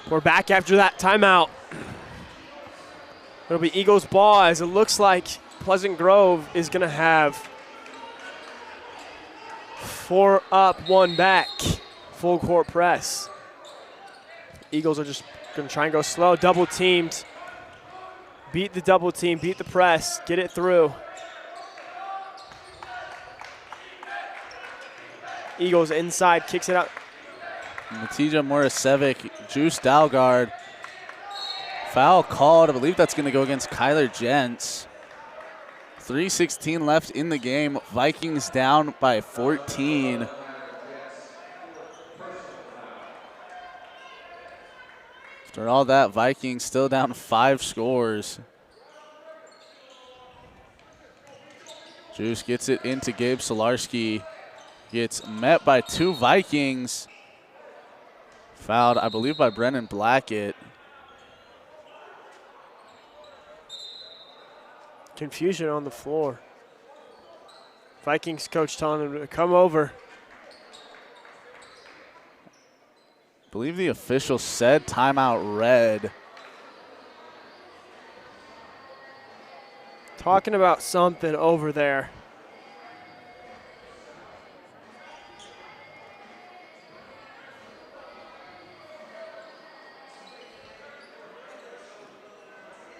Speaker 3: We're back after that timeout. It'll be Eagles ball as it looks like Pleasant Grove is going to have 4 up, 1 back. Full court press. Eagles are just going to try and go slow. Double teamed. Beat the double team, beat the press, get it through. Eagles inside, kicks it out.
Speaker 2: Matija Morasevic, Juice Dalgard. Foul called. I believe that's going to go against Kyler Jens. 3:16 left in the game. Vikings down by 14. After all that, Vikings still down 5 scores. Juice gets it into Gabe Solarski. Gets met by 2 Vikings. Fouled, I believe, by Brennan Blackett.
Speaker 3: Confusion on the floor. Vikings coach telling him to come over.
Speaker 2: I believe the official said timeout red.
Speaker 3: Talking about something over there.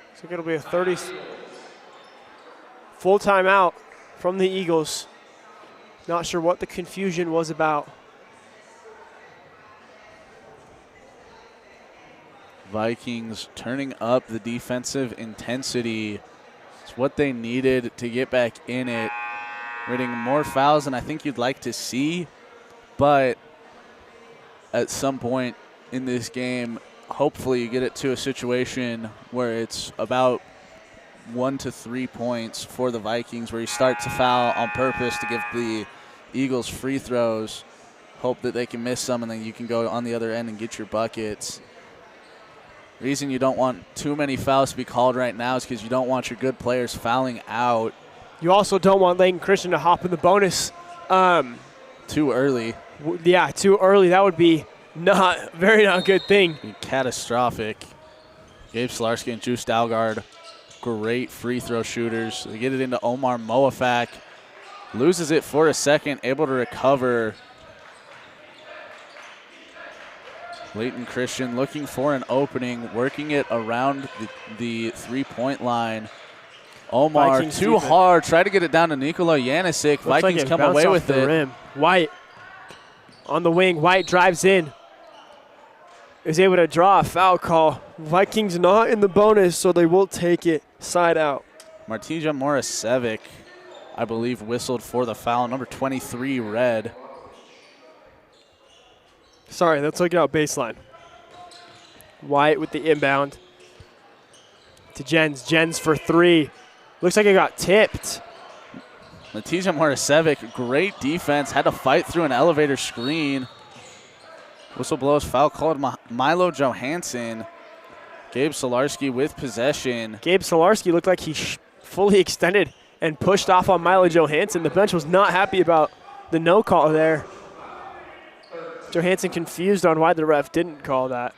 Speaker 3: Looks like it'll be a 30 full timeout from the Eagles. Not sure what the confusion was about.
Speaker 2: Vikings turning up the defensive intensity. It's what they needed to get back in it. Getting more fouls than I think you'd like to see, but at some point in this game, hopefully you get it to a situation where it's about 1 to 3 points for the Vikings, where you start to foul on purpose to give the Eagles free throws, hope that they can miss some, and then you can go on the other end and get your buckets. The reason you don't want too many fouls to be called right now is because you don't want your good players fouling out.
Speaker 3: You also don't want Layton Christian to hop in the bonus.
Speaker 2: Too early.
Speaker 3: Yeah, too early. That would be not good thing.
Speaker 2: Be catastrophic. Gabe Solarski and Juice Dalgard, great free throw shooters. They get it into Omar Moafak. Loses it for a second, able to recover. Layton Christian looking for an opening, working it around the three-point line. Omar,
Speaker 3: Vikings
Speaker 2: too
Speaker 3: defense.
Speaker 2: hard. Try to get it down to Nikola Janisic. Vikings come away with it.
Speaker 3: Rim. White on the wing. White drives in. Is able to draw a foul call. Vikings not in the bonus, so they will take it side out.
Speaker 2: Martija Morasevic, I believe, whistled for the foul. Number 23, red.
Speaker 3: Sorry, let's look it out baseline. White with the inbound. To Jens. Jens for three. Looks like it got tipped.
Speaker 2: Martija Morasevic, great defense. Had to fight through an elevator screen. Whistle blows, foul called. Milo Johansson. Gabe Solarski with possession.
Speaker 3: Gabe Solarski looked like he fully extended and pushed off on Milo Johansson. The bench was not happy about the no call there. Johansson confused on why the ref didn't call that.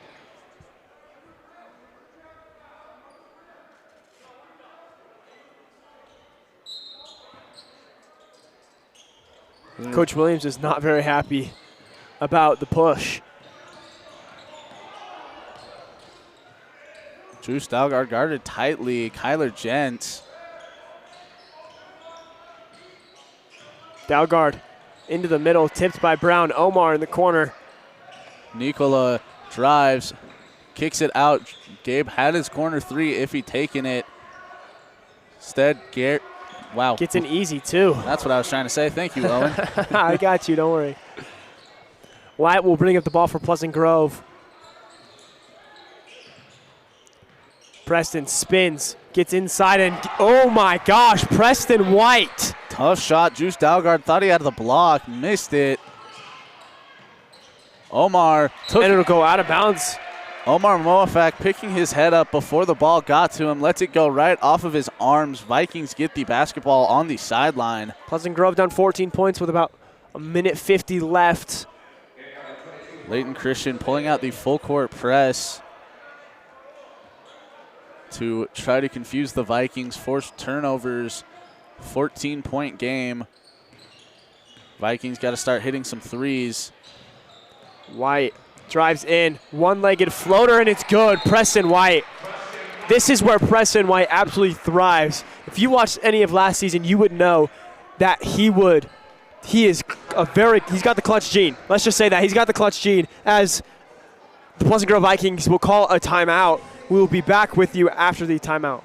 Speaker 3: Coach Williams is not very happy about the push.
Speaker 2: Juice Dalgard guarded tightly. Kyler Jent.
Speaker 3: Dalgard into the middle, tipped by Brown. Omar in the corner.
Speaker 2: Nikola drives, kicks it out. Gabe had his corner three if he taken it. Instead, Garrett, wow.
Speaker 3: Gets in easy, too.
Speaker 2: That's what I was trying to say. Thank you, Owen.
Speaker 3: I got you, don't worry. Wyatt will bring up the ball for Pleasant Grove. Preston spins, gets inside, and oh my gosh, Preston White.
Speaker 2: Tough shot. Juice Dalgard thought he had the block, missed it. Omar took
Speaker 3: And it'll go out of bounds.
Speaker 2: Omar Moafak picking his head up before the ball got to him, lets it go right off of his arms. Vikings get the basketball on the sideline.
Speaker 3: Pleasant Grove down 14 points with about a minute 50 left.
Speaker 2: Layton Christian pulling out the full court press to try to confuse the Vikings, force turnovers, 14-point game. Vikings got to start hitting some threes.
Speaker 3: White drives in, one-legged floater, and it's good. Preston White. This is where Preston White absolutely thrives. If you watched any of last season, you would know that he's got the clutch gene. Let's just say that. He's got the clutch gene. As the Pleasant Grove Vikings will call a timeout. We will be back with you after the timeout.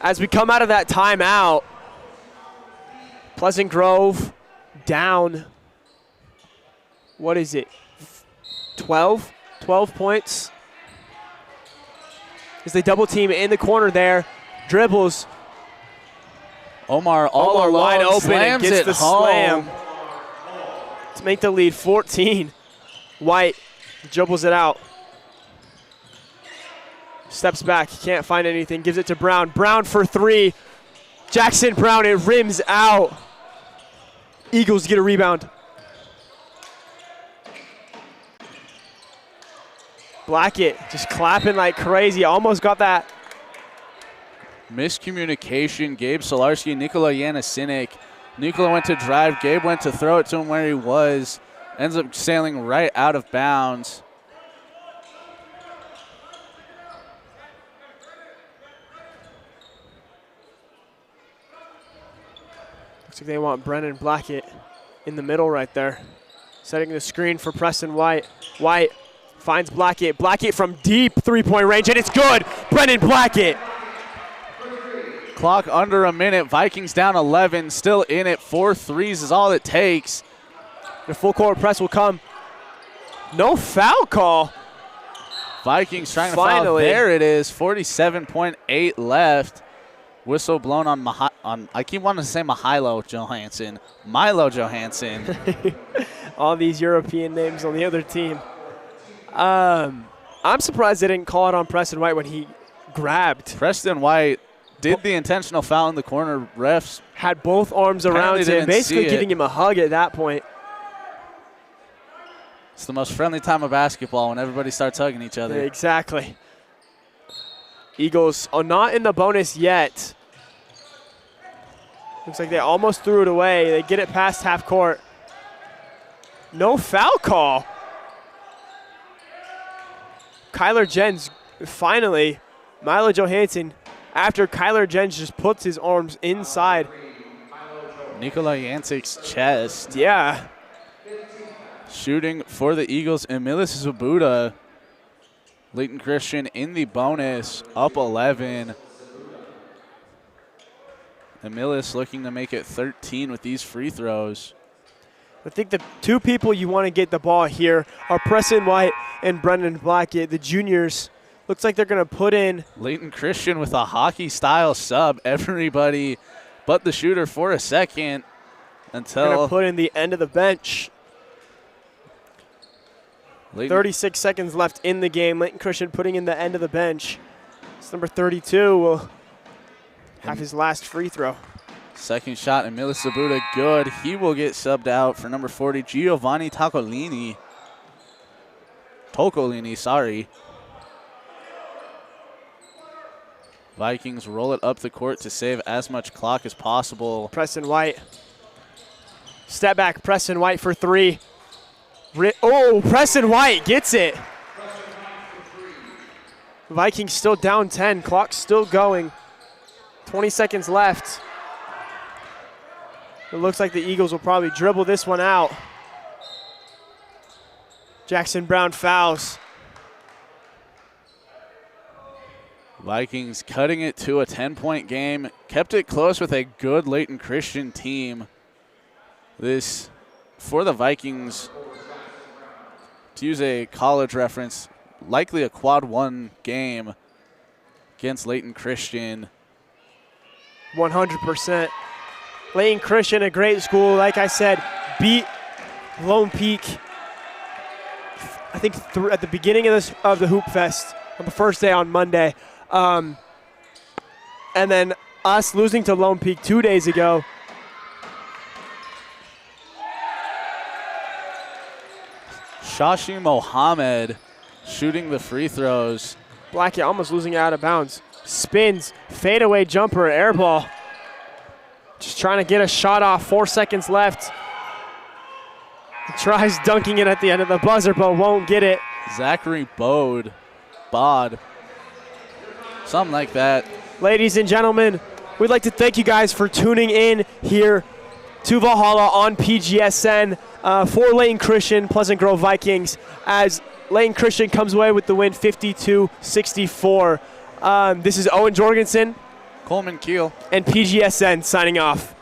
Speaker 3: As we come out of that timeout, Pleasant Grove down, what is it, 12? 12 points. As they double team in the corner there, dribbles.
Speaker 2: Omar all
Speaker 3: Omar
Speaker 2: alone,
Speaker 3: wide open and
Speaker 2: slams
Speaker 3: gets
Speaker 2: it
Speaker 3: the
Speaker 2: home.
Speaker 3: slam to make the lead 14. White dribbles it out. Steps back, can't find anything, gives it to Brown. Brown for three. Jackson Brown, it rims out. Eagles get a rebound. Blackett just clapping like crazy. Almost got that.
Speaker 2: Miscommunication. Gabe Solarski, Nikola Janisic. Nikola went to drive. Gabe went to throw it to him where he was. Ends up sailing right out of bounds.
Speaker 3: Looks like they want Brennan Blackett in the middle right there. Setting the screen for Preston White. White finds Blackett. Blackett from deep three-point range, and it's good. Brennan Blackett.
Speaker 2: Clock under a minute. Vikings down 11. Still in it. 4 threes is all it takes.
Speaker 3: The full court press will come. No foul call.
Speaker 2: Vikings trying to
Speaker 3: Finally.
Speaker 2: foul. There it is. 47.8 left. Whistle blown on I keep wanting to say Milo Johansson.
Speaker 3: All these European names on the other team. I'm surprised they didn't call it on Preston White when he grabbed.
Speaker 2: Preston White did the intentional foul in the corner. Refs
Speaker 3: Had both arms around him,
Speaker 2: didn't
Speaker 3: basically
Speaker 2: see
Speaker 3: giving him a hug at that point.
Speaker 2: It's the most friendly time of basketball when everybody starts hugging each other.
Speaker 3: Exactly. Eagles are not in the bonus yet. Looks like they almost threw it away. They get it past half court. No foul call. Kyler Jens finally, Milo Johansson, after Kyler Jens just puts his arms inside.
Speaker 2: Nikola Yancic's chest.
Speaker 3: Yeah.
Speaker 2: Shooting for the Eagles, Emilis Zabuda. Layton Christian in the bonus, up 11. Emilis looking to make it 13 with these free throws.
Speaker 3: I think the two people you want to get the ball here are Preston White and Brendan Blackett, the juniors. Looks like they're going to put in.
Speaker 2: Layton Christian with a hockey-style sub. Everybody but the shooter for a second until.
Speaker 3: Going to put in the end of the bench.
Speaker 2: Layton
Speaker 3: 36 seconds left in the game. Layton Christian putting in the end of the bench. It's number 32 will have his last free throw.
Speaker 2: Second shot, Emilis Zabuda, good. He will get subbed out for number 40, Giovanni Tocolini. Vikings roll it up the court to save as much clock as possible.
Speaker 3: Preston White. Step back, Preston White for three. Preston White gets it. Vikings still down 10. Clock still going. 20 seconds left. It looks like the Eagles will probably dribble this one out. Jackson Brown fouls.
Speaker 2: Vikings cutting it to a 10-point game. Kept it close with a good Layton Christian team. This, for the Vikings, to use a college reference, likely a quad one game against Layton Christian.
Speaker 3: 100%. Layton Christian, a great school, like I said, beat Lone Peak, I think at the beginning of the Hoopfest on the first day on Monday. And then us losing to Lone Peak 2 days ago.
Speaker 2: Shashi Mohammed shooting the free throws.
Speaker 3: Blackett almost losing it out of bounds. Spins, fadeaway jumper, air ball. Just trying to get a shot off, 4 seconds left. He tries dunking it at the end of the buzzer, but won't get it.
Speaker 2: Zachary Bod, something like that.
Speaker 3: Ladies and gentlemen, we'd like to thank you guys for tuning in here to Valhalla on PGSN for Layton Christian, Pleasant Grove Vikings, as Layton Christian comes away with the win 52-64. This is Owen Jorgensen.
Speaker 2: Coleman Keel.
Speaker 3: And PGSN signing off.